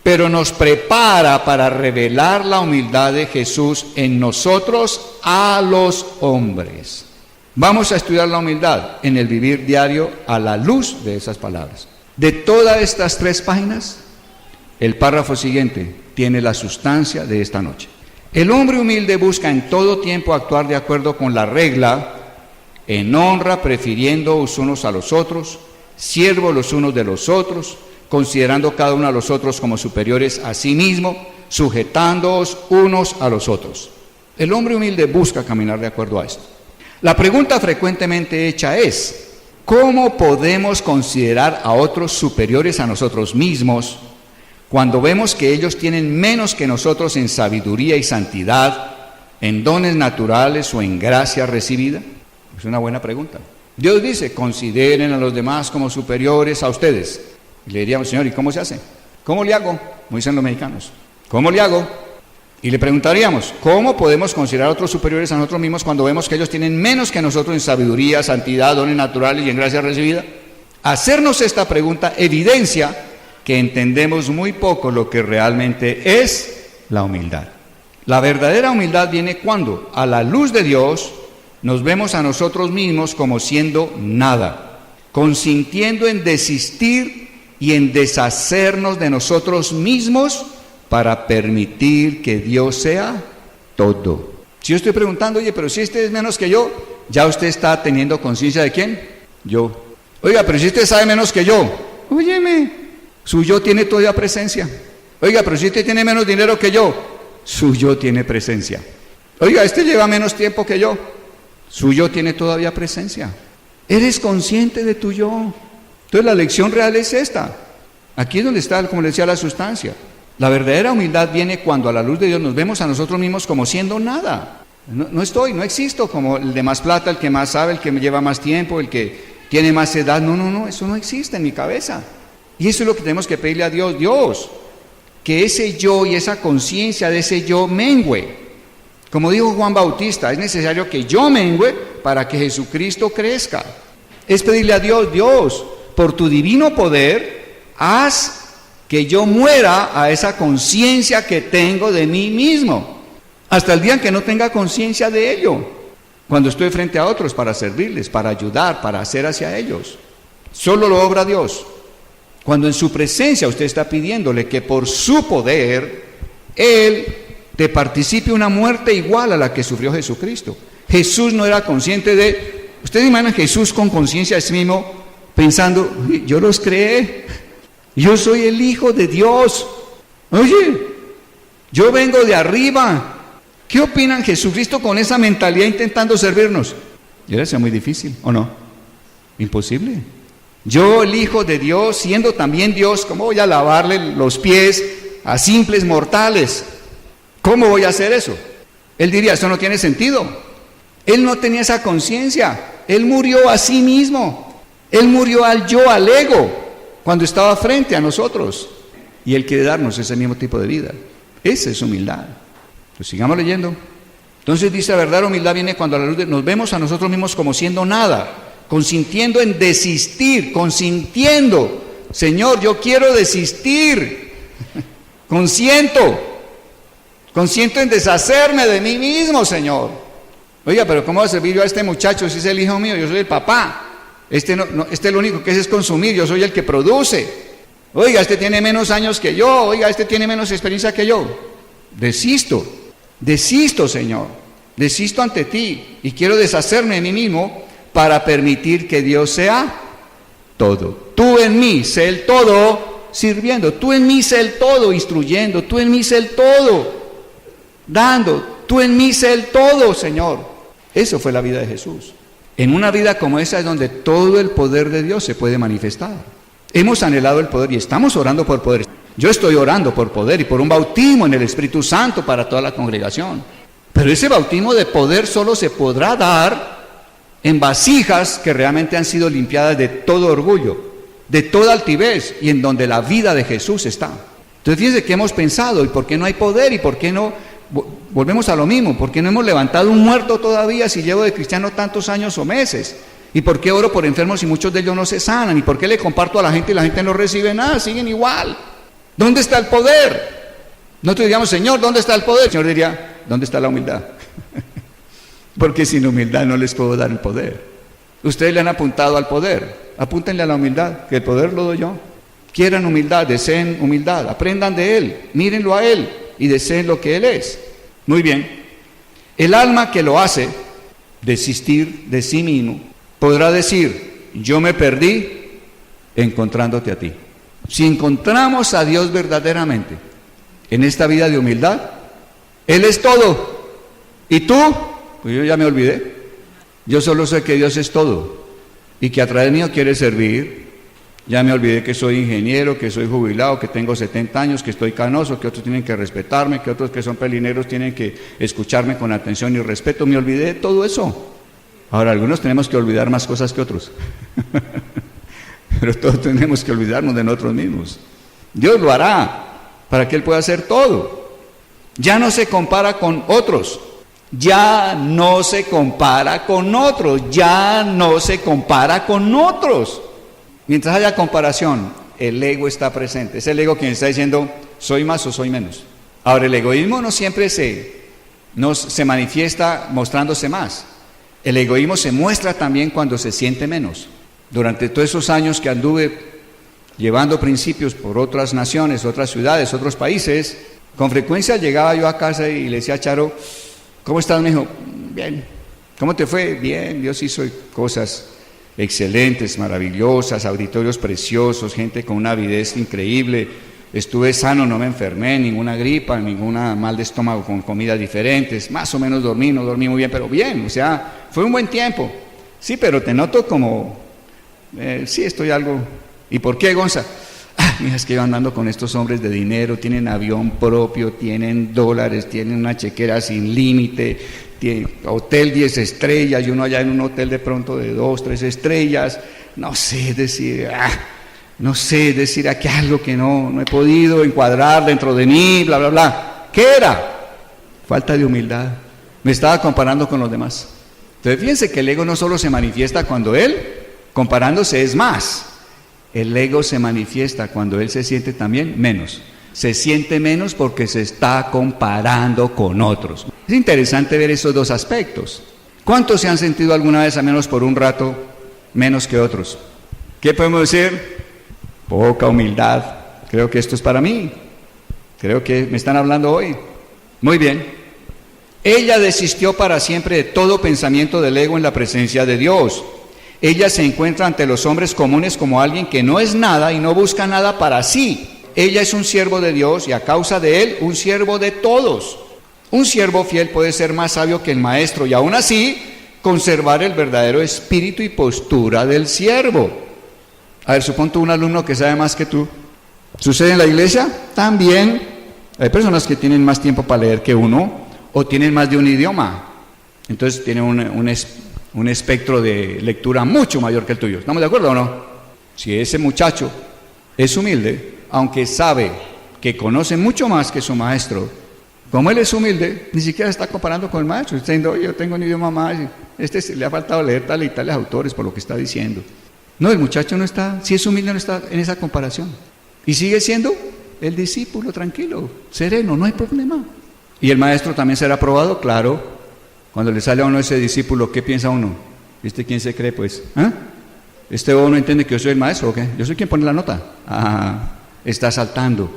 pero nos prepara para revelar la humildad de Jesús en nosotros a los hombres. Vamos a estudiar la humildad en el vivir diario a la luz de esas palabras. De todas estas 3 páginas, el párrafo siguiente tiene la sustancia de esta noche. El hombre humilde busca en todo tiempo actuar de acuerdo con la regla, en honra, prefiriendo los unos a los otros, siervos los unos de los otros, considerando cada uno a los otros como superiores a sí mismo, sujetándoos unos a los otros. El hombre humilde busca caminar de acuerdo a esto. La pregunta frecuentemente hecha es, ¿cómo podemos considerar a otros superiores a nosotros mismos cuando vemos que ellos tienen menos que nosotros en sabiduría y santidad, en dones naturales o en gracia recibida? Es una buena pregunta. Dios dice, consideren a los demás como superiores a ustedes. Y le diríamos, Señor, ¿y cómo se hace? ¿Cómo le hago? Como dicen los mexicanos. ¿Cómo le hago? Y le preguntaríamos, ¿cómo podemos considerar a otros superiores a nosotros mismos cuando vemos que ellos tienen menos que nosotros en sabiduría, santidad, dones naturales y en gracia recibida? Hacernos esta pregunta evidencia que entendemos muy poco lo que realmente es la humildad. La verdadera humildad viene cuando, a la luz de Dios, nos vemos a nosotros mismos como siendo nada, consintiendo en desistir y en deshacernos de nosotros mismos para permitir que Dios sea todo. Si yo estoy preguntando, oye, pero si este es menos que yo, ya usted está teniendo conciencia de ¿quién? Yo. Oiga, pero si usted sabe menos que yo, óyeme, su yo tiene todavía presencia. Oiga, pero si usted tiene menos dinero que yo, su yo tiene presencia. Oiga, este lleva menos tiempo que yo, su yo tiene todavía presencia. Eres consciente de tu yo. Entonces la lección real es esta. Aquí es donde está, como le decía, la sustancia. La verdadera humildad viene cuando a la luz de Dios nos vemos a nosotros mismos como siendo nada. No existo como el de más plata, el que más sabe, el que me lleva más tiempo, el que tiene más edad. No, eso no existe en mi cabeza. Y eso es lo que tenemos que pedirle a Dios. Dios, que ese yo y esa conciencia de ese yo mengüe. Como dijo Juan Bautista, es necesario que yo mengüe para que Jesucristo crezca. Es pedirle a Dios, Dios, por tu divino poder, haz que yo muera a esa conciencia que tengo de mí mismo, hasta el día en que no tenga conciencia de ello, cuando estoy frente a otros para servirles, para ayudar, para hacer hacia ellos. Solo lo obra Dios. Cuando en su presencia usted está pidiéndole que por su poder, Él te participe una muerte igual a la que sufrió Jesucristo. Jesús no era consciente de... ¿Ustedes imaginan Jesús con conciencia de sí mismo, pensando, yo los creé, yo soy el Hijo de Dios, oye, yo vengo de arriba? ¿Qué opinan Jesucristo con esa mentalidad intentando servirnos? Debe ser muy difícil, ¿o no? Imposible. Yo, el Hijo de Dios, siendo también Dios, ¿cómo voy a lavarle los pies a simples mortales? ¿Cómo voy a hacer eso? Él diría, eso no tiene sentido. Él no tenía esa conciencia. Él murió a sí mismo. Él murió al yo, al ego, cuando estaba frente a nosotros. Y Él quiere darnos ese mismo tipo de vida. Esa es humildad. Pues sigamos leyendo. Entonces dice, la verdadera humildad viene cuando a la luz de nos vemos a nosotros mismos como siendo nada, consintiendo en desistir, consintiendo. Señor, yo quiero desistir. Consiento en deshacerme de mí mismo, Señor. Oiga, pero ¿cómo va a servir yo a este muchacho si es el hijo mío? Yo soy el papá. Este lo único que es consumir, yo soy el que produce. Oiga, este tiene menos años que yo. Oiga, este tiene menos experiencia que yo. Desisto, Señor. Desisto ante ti y quiero deshacerme de mí mismo para permitir que Dios sea todo. Tú en mí, sé el todo sirviendo. Tú en mí, sé el todo instruyendo. Tú en mí, sé el todo dando. Tú en mí, sé el todo, Señor. Eso fue la vida de Jesús. En una vida como esa es donde todo el poder de Dios se puede manifestar. Hemos anhelado el poder y estamos orando por poder. Yo estoy orando por poder y por un bautismo en el Espíritu Santo para toda la congregación. Pero ese bautismo de poder solo se podrá dar en vasijas que realmente han sido limpiadas de todo orgullo, de toda altivez y en donde la vida de Jesús está. Entonces fíjense que hemos pensado, ¿y por qué no hay poder? ¿Y por qué no? Volvemos a lo mismo, ¿por qué no hemos levantado un muerto todavía si llevo de cristiano tantos años o meses? ¿Y por qué oro por enfermos y muchos de ellos no se sanan? ¿Y por qué le comparto a la gente y la gente no recibe nada? Siguen igual. ¿Dónde está el poder? Nosotros diríamos, Señor, ¿dónde está el poder? El Señor diría, ¿dónde está la humildad? Porque sin humildad no les puedo dar el poder. Ustedes le han apuntado al poder, apúntenle a la humildad, que el poder lo doy yo. Quieran humildad, deseen humildad, aprendan de Él, mírenlo a Él y deseen lo que Él es. Muy bien, el alma que lo hace, desistir de sí mismo, podrá decir, yo me perdí encontrándote a ti. Si encontramos a Dios verdaderamente en esta vida de humildad, Él es todo. ¿Y tú? Pues yo ya me olvidé. Yo solo sé que Dios es todo y que a través mío quiere servir. Ya me olvidé que soy ingeniero, que soy jubilado, que tengo 70 años, que estoy canoso, que otros tienen que respetarme, que otros que son pelineros tienen que escucharme con atención y respeto. Me olvidé de todo eso. Ahora, algunos tenemos que olvidar más cosas que otros. Pero todos tenemos que olvidarnos de nosotros mismos. Dios lo hará para que Él pueda hacer todo. Ya no se compara con otros. Ya no se compara con otros. Ya no se compara con otros. Mientras haya comparación, el ego está presente. Es el ego quien está diciendo, soy más o soy menos. Ahora, el egoísmo no siempre se manifiesta mostrándose más. El egoísmo se muestra también cuando se siente menos. Durante todos esos años que anduve llevando principios por otras naciones, otras ciudades, otros países, con frecuencia llegaba yo a casa y le decía a Charo, ¿cómo estás, mijo? Bien. ¿Cómo te fue? Bien. Dios hizo cosas excelentes, maravillosas, auditorios preciosos, gente con una avidez increíble. Estuve sano, no me enfermé, ninguna gripa, ninguna mal de estómago con comidas diferentes. Más o menos dormí, no dormí muy bien, pero bien. O sea, fue un buen tiempo. Sí, pero te noto como, sí, estoy algo. ¿Y por qué, Gonza? Mira, es que yo andando con estos hombres de dinero, tienen avión propio, tienen dólares, tienen una chequera sin límite, tienen hotel 10 estrellas y uno allá en un hotel de pronto de 2, 3 estrellas. No sé decir aquí algo que no he podido encuadrar dentro de mí, bla, bla, bla. ¿Qué era? Falta de humildad. Me estaba comparando con los demás. Entonces fíjense que el ego no solo se manifiesta cuando él, comparándose, es más. El ego se manifiesta cuando él se siente también menos. Se siente menos porque se está comparando con otros. Es interesante ver esos dos aspectos. ¿Cuántos se han sentido alguna vez, al menos por un rato, menos que otros? ¿Qué podemos decir? Poca humildad. Creo que esto es para mí. Creo que me están hablando hoy. Muy bien. Ella desistió para siempre de todo pensamiento del ego en la presencia de Dios. Ella se encuentra ante los hombres comunes como alguien que no es nada y no busca nada para sí. Ella es un siervo de Dios y a causa de él, un siervo de todos. Un siervo fiel puede ser más sabio que el maestro y aún así conservar el verdadero espíritu y postura del siervo. A ver, suponte un alumno que sabe más que tú. ¿Sucede en la iglesia? También. Hay personas que tienen más tiempo para leer que uno o tienen más de un idioma. Entonces tienen un espectro de lectura mucho mayor que el tuyo. ¿Estamos de acuerdo o no? Si ese muchacho es humilde, aunque sabe que conoce mucho más que su maestro, como él es humilde, ni siquiera está comparando con el maestro. Está diciendo, oye, yo tengo un idioma más, le ha faltado leer tal y tales autores por lo que está diciendo. No, el muchacho no está, si es humilde no está en esa comparación. Y sigue siendo el discípulo tranquilo, sereno, no hay problema. ¿Y el maestro también será aprobado? Claro. Cuando le sale a uno ese discípulo, ¿qué piensa uno? ¿Viste quién se cree, pues? ¿Este bobo no entiende que yo soy el maestro o qué? Yo soy quien pone la nota. Está saltando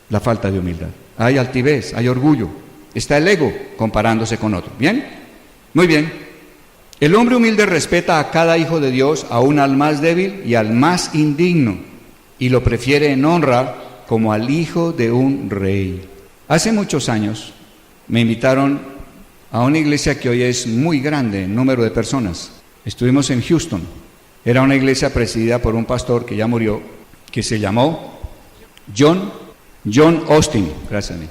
la falta de humildad. Hay altivez, hay orgullo. Está el ego comparándose con otro. ¿Bien? Muy bien. El hombre humilde respeta a cada hijo de Dios, aún al más débil y al más indigno, y lo prefiere en honra como al hijo de un rey. Hace muchos años me invitaron a una iglesia que hoy es muy grande en número de personas. Estuvimos en Houston. Era una iglesia presidida por un pastor que ya murió, que se llamó John Austin. Gracias a mí.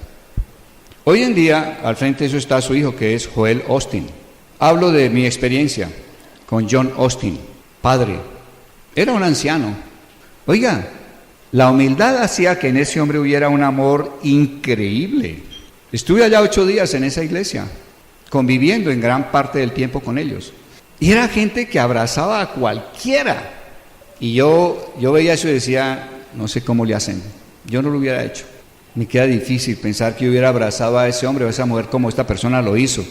Hoy en día, al frente de eso está su hijo, que es Joel Austin. Hablo de mi experiencia con John Austin, padre. Era un anciano. Oiga, la humildad hacía que en ese hombre hubiera un amor increíble. Estuve allá 8 días en esa iglesia, conviviendo en gran parte del tiempo con ellos. Y era gente que abrazaba a cualquiera. Y yo veía eso y decía, no sé cómo le hacen. yo no lo hubiera hecho. Me queda difícil pensar que yo hubiera abrazado a ese hombre o a esa mujer como esta persona lo hizo.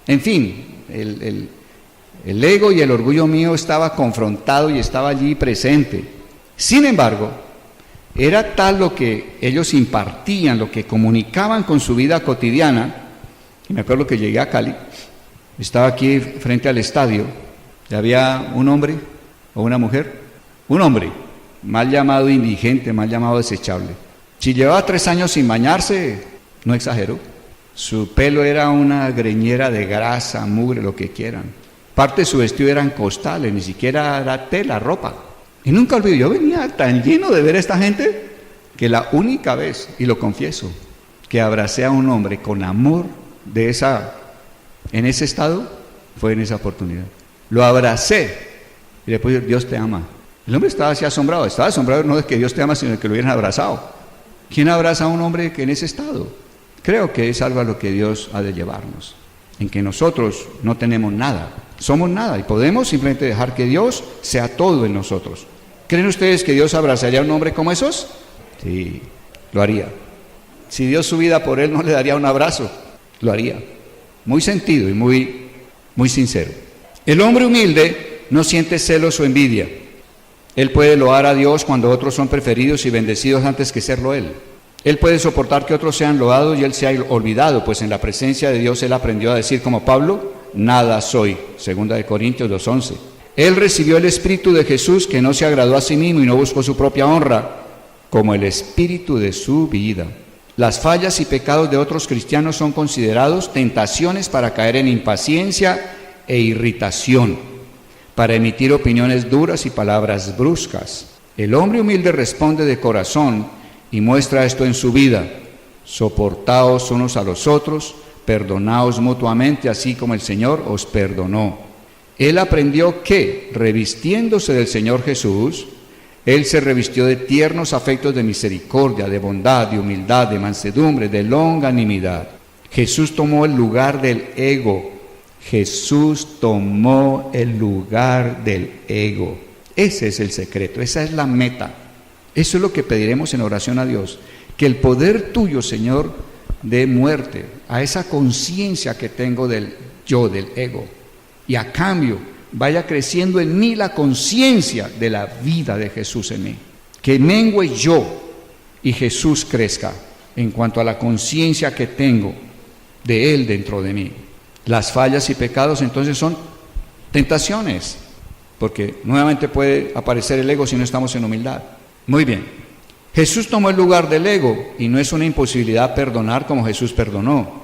En fin, el ego y el orgullo mío estaba confrontado y estaba allí presente. Sin embargo, era tal lo que ellos impartían, lo que comunicaban con su vida cotidiana. Y me acuerdo que llegué a Cali, estaba aquí frente al estadio, y había un hombre o una mujer, un hombre, mal llamado indigente, mal llamado desechable. Si llevaba 3 años sin bañarse, no exagero, su pelo era una greñera de grasa, mugre, lo que quieran. Parte de su vestido eran costales, ni siquiera era tela, ropa. Y nunca olvido, yo venía tan lleno de ver a esta gente, que la única vez, y lo confieso, que abracé a un hombre con amor en ese estado, fue en esa oportunidad. Lo abracé, y después dije, Dios te ama. El hombre estaba así asombrado, no de que Dios te ama, sino de que lo hubieran abrazado. ¿Quién abraza a un hombre que en ese estado? Creo que es algo a lo que Dios ha de llevarnos, en que nosotros no tenemos nada, somos nada, y podemos simplemente dejar que Dios sea todo en nosotros. ¿Creen ustedes que Dios abrazaría a un hombre como esos? Sí, lo haría. Si Dios su vida por él, no le daría un abrazo, lo haría. Muy sentido y muy sincero. El hombre humilde no siente celos o envidia. Él puede loar a Dios cuando otros son preferidos y bendecidos antes que serlo él. Él puede soportar que otros sean loados y él sea olvidado, pues en la presencia de Dios él aprendió a decir como Pablo, nada soy, 2 Corintios 2:11. Él recibió el Espíritu de Jesús, que no se agradó a sí mismo y no buscó su propia honra, como el Espíritu de su vida. Las fallas y pecados de otros cristianos son considerados tentaciones para caer en impaciencia e irritación, para emitir opiniones duras y palabras bruscas. El hombre humilde responde de corazón y muestra esto en su vida. Soportaos unos a los otros, perdonaos mutuamente, así como el Señor os perdonó. Él aprendió que, revistiéndose del Señor Jesús, Él se revistió de tiernos afectos de misericordia, de bondad, de humildad, de mansedumbre, de longanimidad. Jesús tomó el lugar del ego. Jesús tomó el lugar del ego. Ese es el secreto, esa es la meta. Eso es lo que pediremos en oración a Dios. Que el poder tuyo, Señor, dé muerte a esa conciencia que tengo del yo, del ego. Y a cambio vaya creciendo en mí la conciencia de la vida de Jesús en mí. Que mengue yo y Jesús crezca en cuanto a la conciencia que tengo de Él dentro de mí. Las fallas y pecados entonces son tentaciones, porque nuevamente puede aparecer el ego si no estamos en humildad. Muy bien, Jesús tomó el lugar del ego y no es una imposibilidad perdonar como Jesús perdonó.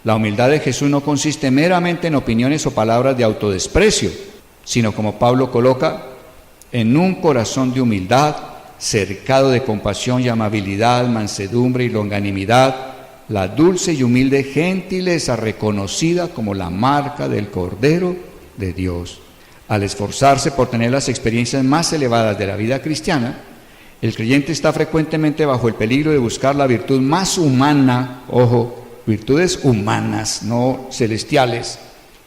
La humildad de Jesús no consiste meramente en opiniones o palabras de autodesprecio, sino como Pablo coloca, en un corazón de humildad, cercado de compasión y amabilidad, mansedumbre y longanimidad, la dulce y humilde gentileza reconocida como la marca del Cordero de Dios. Al esforzarse por tener las experiencias más elevadas de la vida cristiana, el creyente está frecuentemente bajo el peligro de buscar la virtud más humana, ojo, virtudes humanas, no celestiales,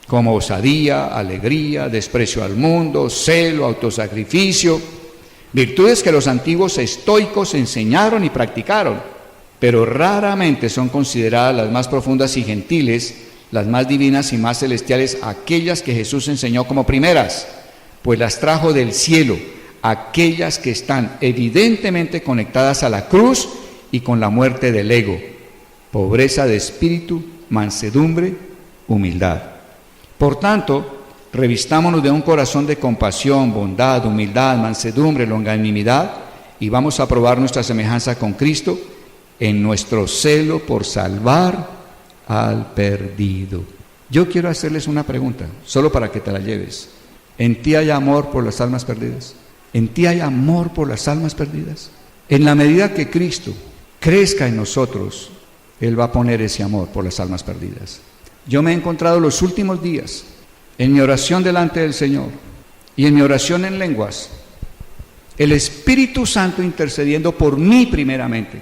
como osadía, alegría, desprecio al mundo, celo, autosacrificio, virtudes que los antiguos estoicos enseñaron y practicaron, pero raramente son consideradas las más profundas y gentiles, las más divinas y más celestiales, aquellas que Jesús enseñó como primeras, pues las trajo del cielo, aquellas que están evidentemente conectadas a la cruz y con la muerte del ego, pobreza de espíritu, mansedumbre, humildad. Por tanto, revistámonos de un corazón de compasión, bondad, humildad, mansedumbre, longanimidad, y vamos a probar nuestra semejanza con Cristo en nuestro celo por salvar al perdido. Yo quiero hacerles una pregunta, solo para que te la lleves. ¿En ti hay amor por las almas perdidas? ¿En ti hay amor por las almas perdidas? En la medida que Cristo crezca en nosotros, Él va a poner ese amor por las almas perdidas. Yo me he encontrado los últimos días, en mi oración delante del Señor y en mi oración en lenguas, el Espíritu Santo intercediendo por mí primeramente,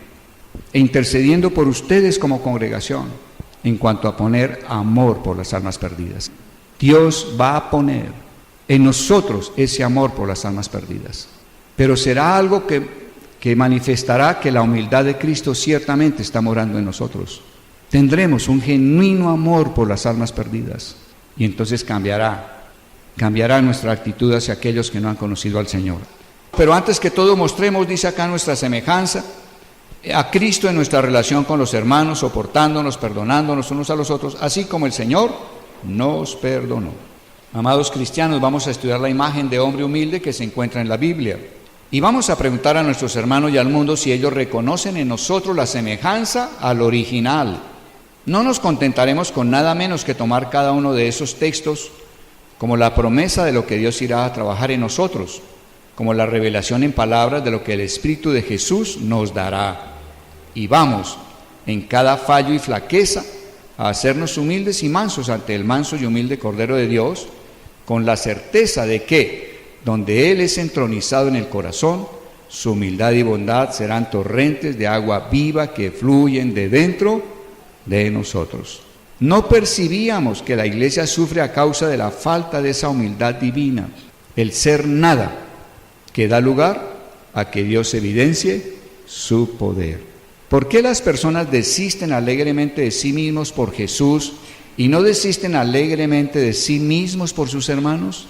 e intercediendo por ustedes como congregación, en cuanto a poner amor por las almas perdidas. Dios va a poner en nosotros ese amor por las almas perdidas, pero será algo que que manifestará que la humildad de Cristo ciertamente está morando en nosotros. Tendremos un genuino amor por las almas perdidas y entonces cambiará nuestra actitud hacia aquellos que no han conocido al Señor. Pero antes que todo mostremos, dice acá, nuestra semejanza a Cristo en nuestra relación con los hermanos, soportándonos, perdonándonos unos a los otros, así como el Señor nos perdonó. Amados cristianos, vamos a estudiar la imagen de hombre humilde que se encuentra en la Biblia. Y vamos a preguntar a nuestros hermanos y al mundo si ellos reconocen en nosotros la semejanza al original. No nos contentaremos con nada menos que tomar cada uno de esos textos como la promesa de lo que Dios irá a trabajar en nosotros, como la revelación en palabras de lo que el Espíritu de Jesús nos dará. Y vamos, en cada fallo y flaqueza, a hacernos humildes y mansos ante el manso y humilde Cordero de Dios, con la certeza de que, donde Él es entronizado en el corazón, su humildad y bondad serán torrentes de agua viva que fluyen de dentro de nosotros. No percibíamos que la iglesia sufre a causa de la falta de esa humildad divina, el ser nada, que da lugar a que Dios evidencie su poder. ¿Por qué las personas desisten alegremente de sí mismos por Jesús y no desisten alegremente de sí mismos por sus hermanos?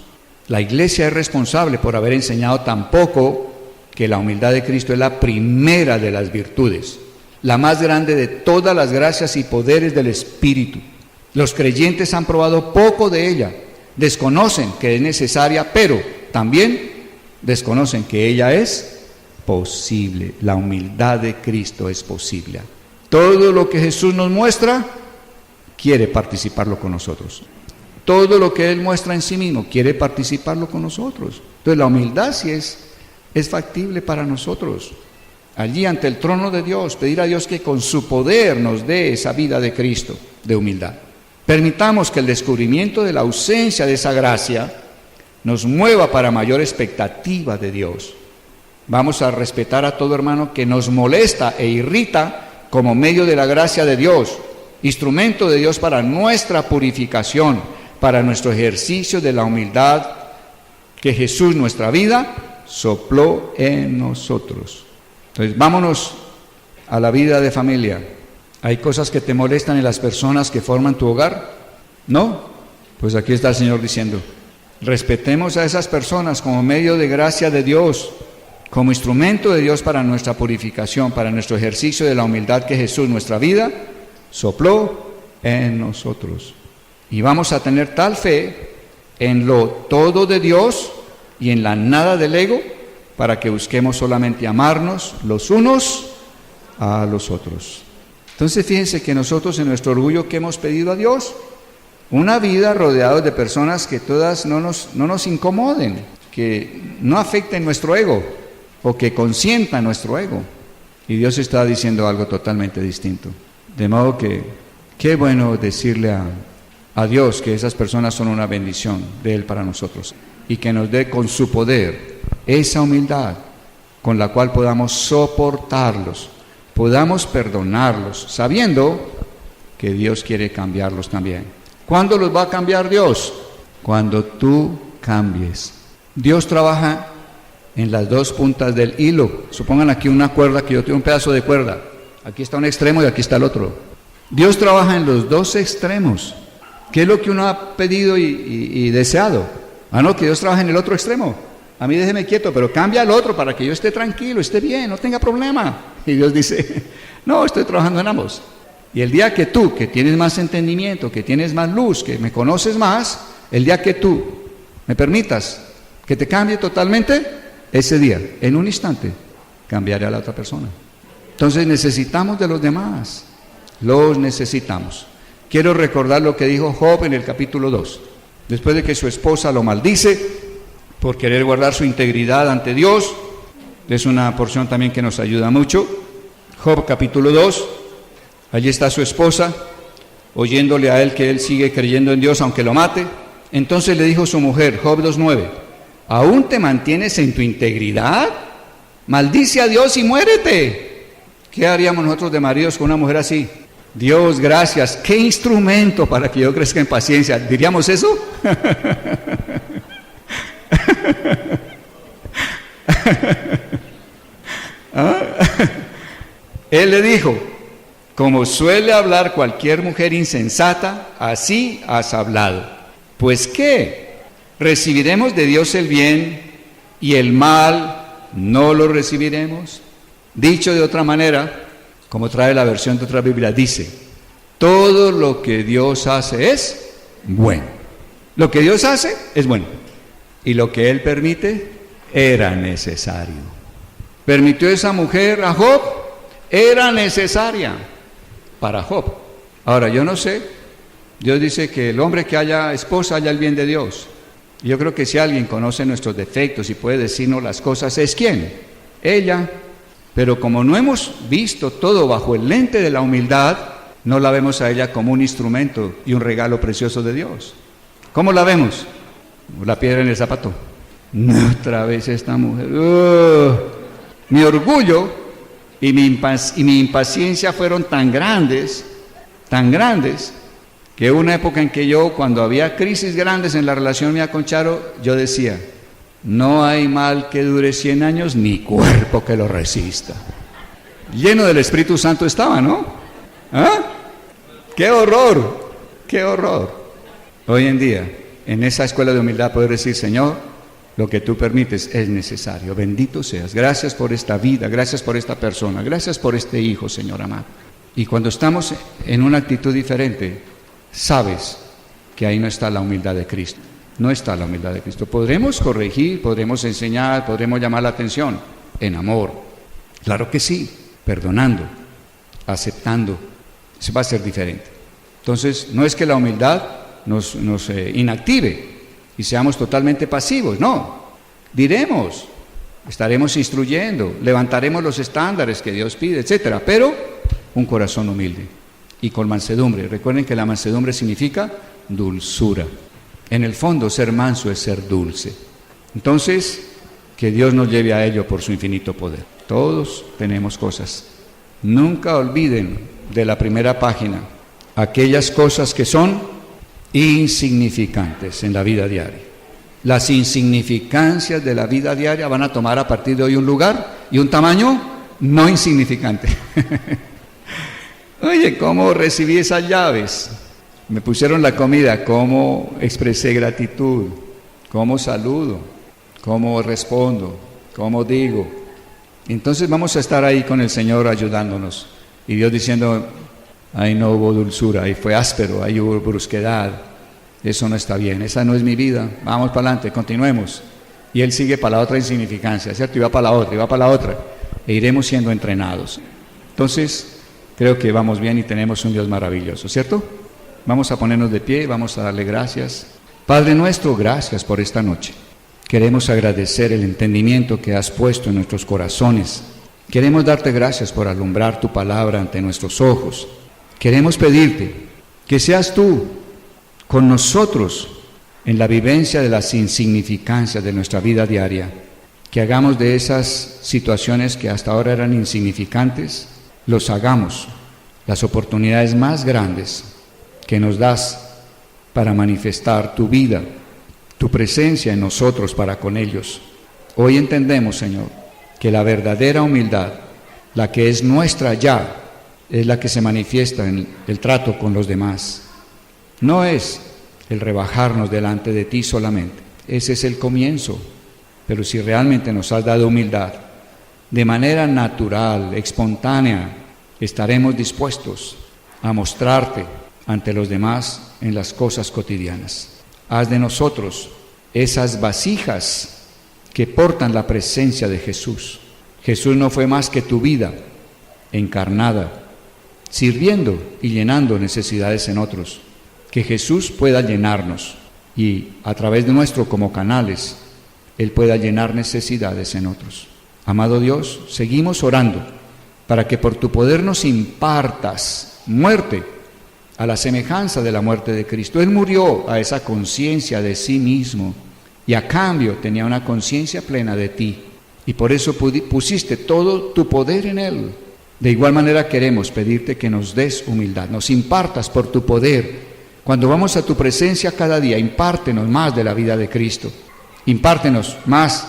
La iglesia es responsable por haber enseñado tan poco que la humildad de Cristo es la primera de las virtudes, la más grande de todas las gracias y poderes del Espíritu. Los creyentes han probado poco de ella, desconocen que es necesaria, pero también desconocen que ella es posible. La humildad de Cristo es posible. Todo lo que Jesús nos muestra, quiere participarlo con nosotros. Todo lo que Él muestra en sí mismo, quiere participarlo con nosotros. Entonces la humildad sí es factible para nosotros. Allí ante el trono de Dios, pedir a Dios que con su poder nos dé esa vida de Cristo, de humildad. Permitamos que el descubrimiento de la ausencia de esa gracia nos mueva para mayor expectativa de Dios. Vamos a respetar a todo hermano que nos molesta e irrita como medio de la gracia de Dios, instrumento de Dios para nuestra purificación, para nuestro ejercicio de la humildad que Jesús, nuestra vida, sopló en nosotros. Entonces, vámonos a la vida de familia. ¿Hay cosas que te molestan en las personas que forman tu hogar? ¿No? Pues aquí está el Señor diciendo, respetemos a esas personas como medio de gracia de Dios, como instrumento de Dios para nuestra purificación, para nuestro ejercicio de la humildad que Jesús, nuestra vida, sopló en nosotros. Y vamos a tener tal fe en lo todo de Dios y en la nada del ego, para que busquemos solamente amarnos los unos a los otros. Entonces fíjense que nosotros en nuestro orgullo que hemos pedido a Dios, una vida rodeados de personas que todas no nos incomoden, que no afecten nuestro ego o que consientan nuestro ego. Y Dios está diciendo algo totalmente distinto. De modo que qué bueno decirle a Dios que esas personas son una bendición de Él para nosotros y que nos dé con su poder esa humildad con la cual podamos soportarlos, podamos perdonarlos, sabiendo que Dios quiere cambiarlos también. ¿Cuándo los va a cambiar Dios? Cuando tú cambies. Dios trabaja en las dos puntas del hilo. Supongan aquí una cuerda, que yo tengo un pedazo de cuerda. Aquí está un extremo y aquí está el otro. Dios trabaja en los dos extremos. ¿Qué es lo que uno ha pedido y deseado? No, que Dios trabaja en el otro extremo. A mí déjeme quieto, pero cambia al otro para que yo esté tranquilo, esté bien, no tenga problema. Y Dios dice, no, estoy trabajando en ambos. Y el día que tú, que tienes más entendimiento, que tienes más luz, que me conoces más, el día que tú me permitas que te cambie totalmente, ese día, en un instante, cambiaré a la otra persona. Entonces necesitamos de los demás, los necesitamos. Quiero recordar lo que dijo Job en el capítulo 2. Después de que su esposa lo maldice por querer guardar su integridad ante Dios, es una porción también que nos ayuda mucho. Job capítulo 2, allí está su esposa, oyéndole a él que él sigue creyendo en Dios aunque lo mate. Entonces le dijo su mujer, Job 2:9, ¿aún te mantienes en tu integridad? Maldice a Dios y muérete. ¿Qué haríamos nosotros de maridos con una mujer así? Dios, gracias, qué instrumento para que yo crezca en paciencia. ¿Diríamos eso? Él le dijo: como suele hablar cualquier mujer insensata, así has hablado. Pues ¿qué? ¿Recibiremos de Dios el bien y el mal no lo recibiremos? Dicho de otra manera, como trae la versión de otra Biblia, dice: todo lo que Dios hace es bueno. Lo que Dios hace es bueno. Y lo que Él permite era necesario. Permitió esa mujer a Job, era necesaria para Job. Ahora, yo no sé, Dios dice que el hombre que haya esposa haya el bien de Dios. Yo creo que si alguien conoce nuestros defectos y puede decirnos las cosas, ¿es quién? Ella. Pero como no hemos visto todo bajo el lente de la humildad, no la vemos a ella como un instrumento y un regalo precioso de Dios. ¿Cómo la vemos? La piedra en el zapato. No, otra vez esta mujer. Mi orgullo y mi impaciencia fueron tan grandes, que hubo una época en que yo, cuando había crisis grandes en la relación mía con Charo, yo decía: no hay mal que dure 100 años, ni cuerpo que lo resista. Lleno del Espíritu Santo estaba, ¿no? ¿Ah? ¡Qué horror! ¡Qué horror! Hoy en día, en esa escuela de humildad, poder decir: Señor, lo que tú permites es necesario. Bendito seas. Gracias por esta vida, gracias por esta persona, gracias por este hijo, Señor amado. Y cuando estamos en una actitud diferente, sabes que ahí no está la humildad de Cristo. No está la humildad de Cristo. Podremos corregir, podremos enseñar, podremos llamar la atención en amor. Claro que sí, perdonando, aceptando. Eso va a ser diferente. Entonces, no es que la humildad nos inactive y seamos totalmente pasivos, no. Diremos, estaremos instruyendo, levantaremos los estándares que Dios pide, etcétera, pero un corazón humilde y con mansedumbre. Recuerden que la mansedumbre significa dulzura. En el fondo, ser manso es ser dulce. Entonces, que Dios nos lleve a ello por su infinito poder. Todos tenemos cosas. Nunca olviden de la primera página aquellas cosas que son insignificantes en la vida diaria. Las insignificancias de la vida diaria van a tomar a partir de hoy un lugar y un tamaño no insignificante. Oye, ¿cómo recibí esas llaves? Me pusieron la comida, ¿cómo expresé gratitud? ¿Cómo saludo? ¿Cómo respondo? ¿Cómo digo? Entonces vamos a estar ahí con el Señor ayudándonos. Y Dios diciendo: ahí no hubo dulzura, ahí fue áspero, ahí hubo brusquedad. Eso no está bien, esa no es mi vida. Vamos para adelante, continuemos. Y Él sigue para la otra insignificancia, ¿cierto? Y va para la otra, y va para la otra. E iremos siendo entrenados. Entonces, creo que vamos bien y tenemos un Dios maravilloso, ¿cierto? Vamos a ponernos de pie, vamos a darle gracias. Padre nuestro, gracias por esta noche. Queremos agradecer el entendimiento que has puesto en nuestros corazones. Queremos darte gracias por alumbrar tu palabra ante nuestros ojos. Queremos pedirte que seas tú con nosotros en la vivencia de las insignificancias de nuestra vida diaria. Que hagamos de esas situaciones que hasta ahora eran insignificantes, los hagamos las oportunidades más grandes que nos das para manifestar tu vida, tu presencia en nosotros para con ellos. Hoy entendemos, Señor, que la verdadera humildad, la que es nuestra ya, es la que se manifiesta en el trato con los demás. No es el rebajarnos delante de ti solamente, ese es el comienzo, pero si realmente nos has dado humildad, de manera natural, espontánea, estaremos dispuestos a mostrarte ante los demás en las cosas cotidianas. Haz de nosotros esas vasijas que portan la presencia de Jesús. Jesús no fue más que tu vida encarnada, sirviendo y llenando necesidades en otros. Que Jesús pueda llenarnos y a través de nuestro como canales, Él pueda llenar necesidades en otros. Amado Dios, seguimos orando para que por tu poder nos impartas muerte a la semejanza de la muerte de Cristo. Él murió a esa conciencia de sí mismo y a cambio tenía una conciencia plena de ti. Y por eso pusiste todo tu poder en Él. De igual manera queremos pedirte que nos des humildad, nos impartas por tu poder. Cuando vamos a tu presencia cada día, impártenos más de la vida de Cristo. Impártenos más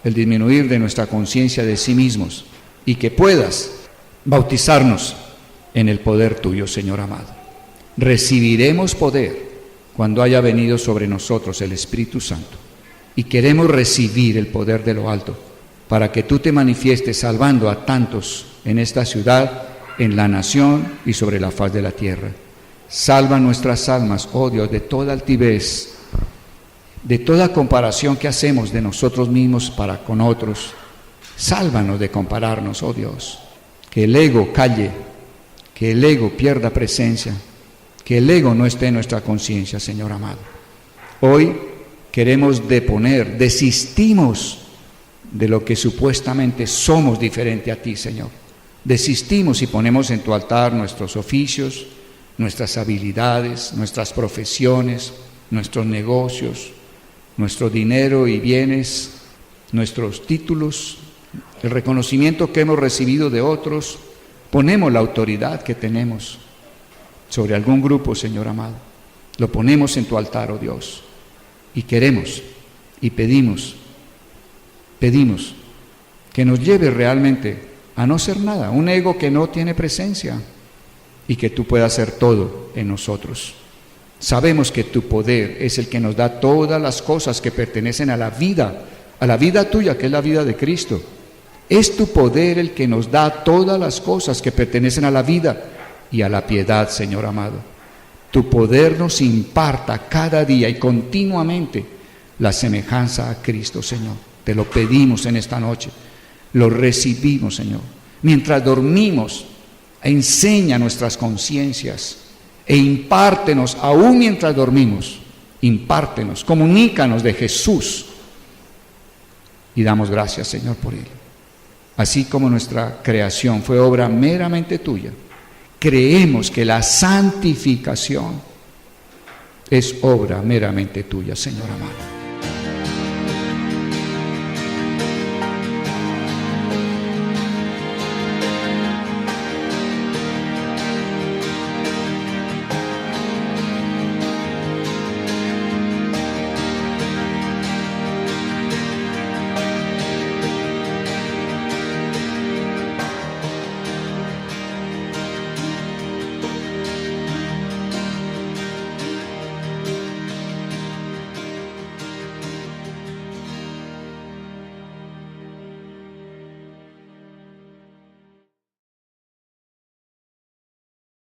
el disminuir de nuestra conciencia de sí mismos y que puedas bautizarnos en el poder tuyo, Señor amado. Recibiremos poder cuando haya venido sobre nosotros el Espíritu Santo. Y queremos recibir el poder de lo alto para que tú te manifiestes salvando a tantos en esta ciudad, en la nación y sobre la faz de la tierra. Salva nuestras almas, oh Dios, de toda altivez, de toda comparación que hacemos de nosotros mismos para con otros. Sálvanos de compararnos, oh Dios. Que el ego calle, que el ego pierda presencia, que el ego no esté en nuestra conciencia, Señor amado. Hoy queremos desistimos de lo que supuestamente somos diferente a ti, Señor. Desistimos y ponemos en tu altar nuestros oficios, nuestras habilidades, nuestras profesiones, nuestros negocios, nuestro dinero y bienes, nuestros títulos, el reconocimiento que hemos recibido de otros. Ponemos la autoridad que tenemos sobre algún grupo, Señor amado. Lo ponemos en tu altar, oh Dios. Y queremos y pedimos que nos lleve realmente a no ser nada, un ego que no tiene presencia, y que tú puedas hacer todo en nosotros. Sabemos que tu poder es el que nos da todas las cosas que pertenecen a la vida tuya, que es la vida de Cristo. Es tu poder el que nos da todas las cosas que pertenecen a la vida y a la piedad, Señor amado. Tu poder nos imparta cada día y continuamente la semejanza a Cristo, Señor. Te lo pedimos en esta noche, lo recibimos, Señor. Mientras dormimos, enseña nuestras conciencias e impártenos, aún mientras dormimos, impártenos, comunícanos de Jesús. Y damos gracias, Señor, por Él. Así como nuestra creación fue obra meramente tuya, creemos que la santificación es obra meramente tuya, Señor amado.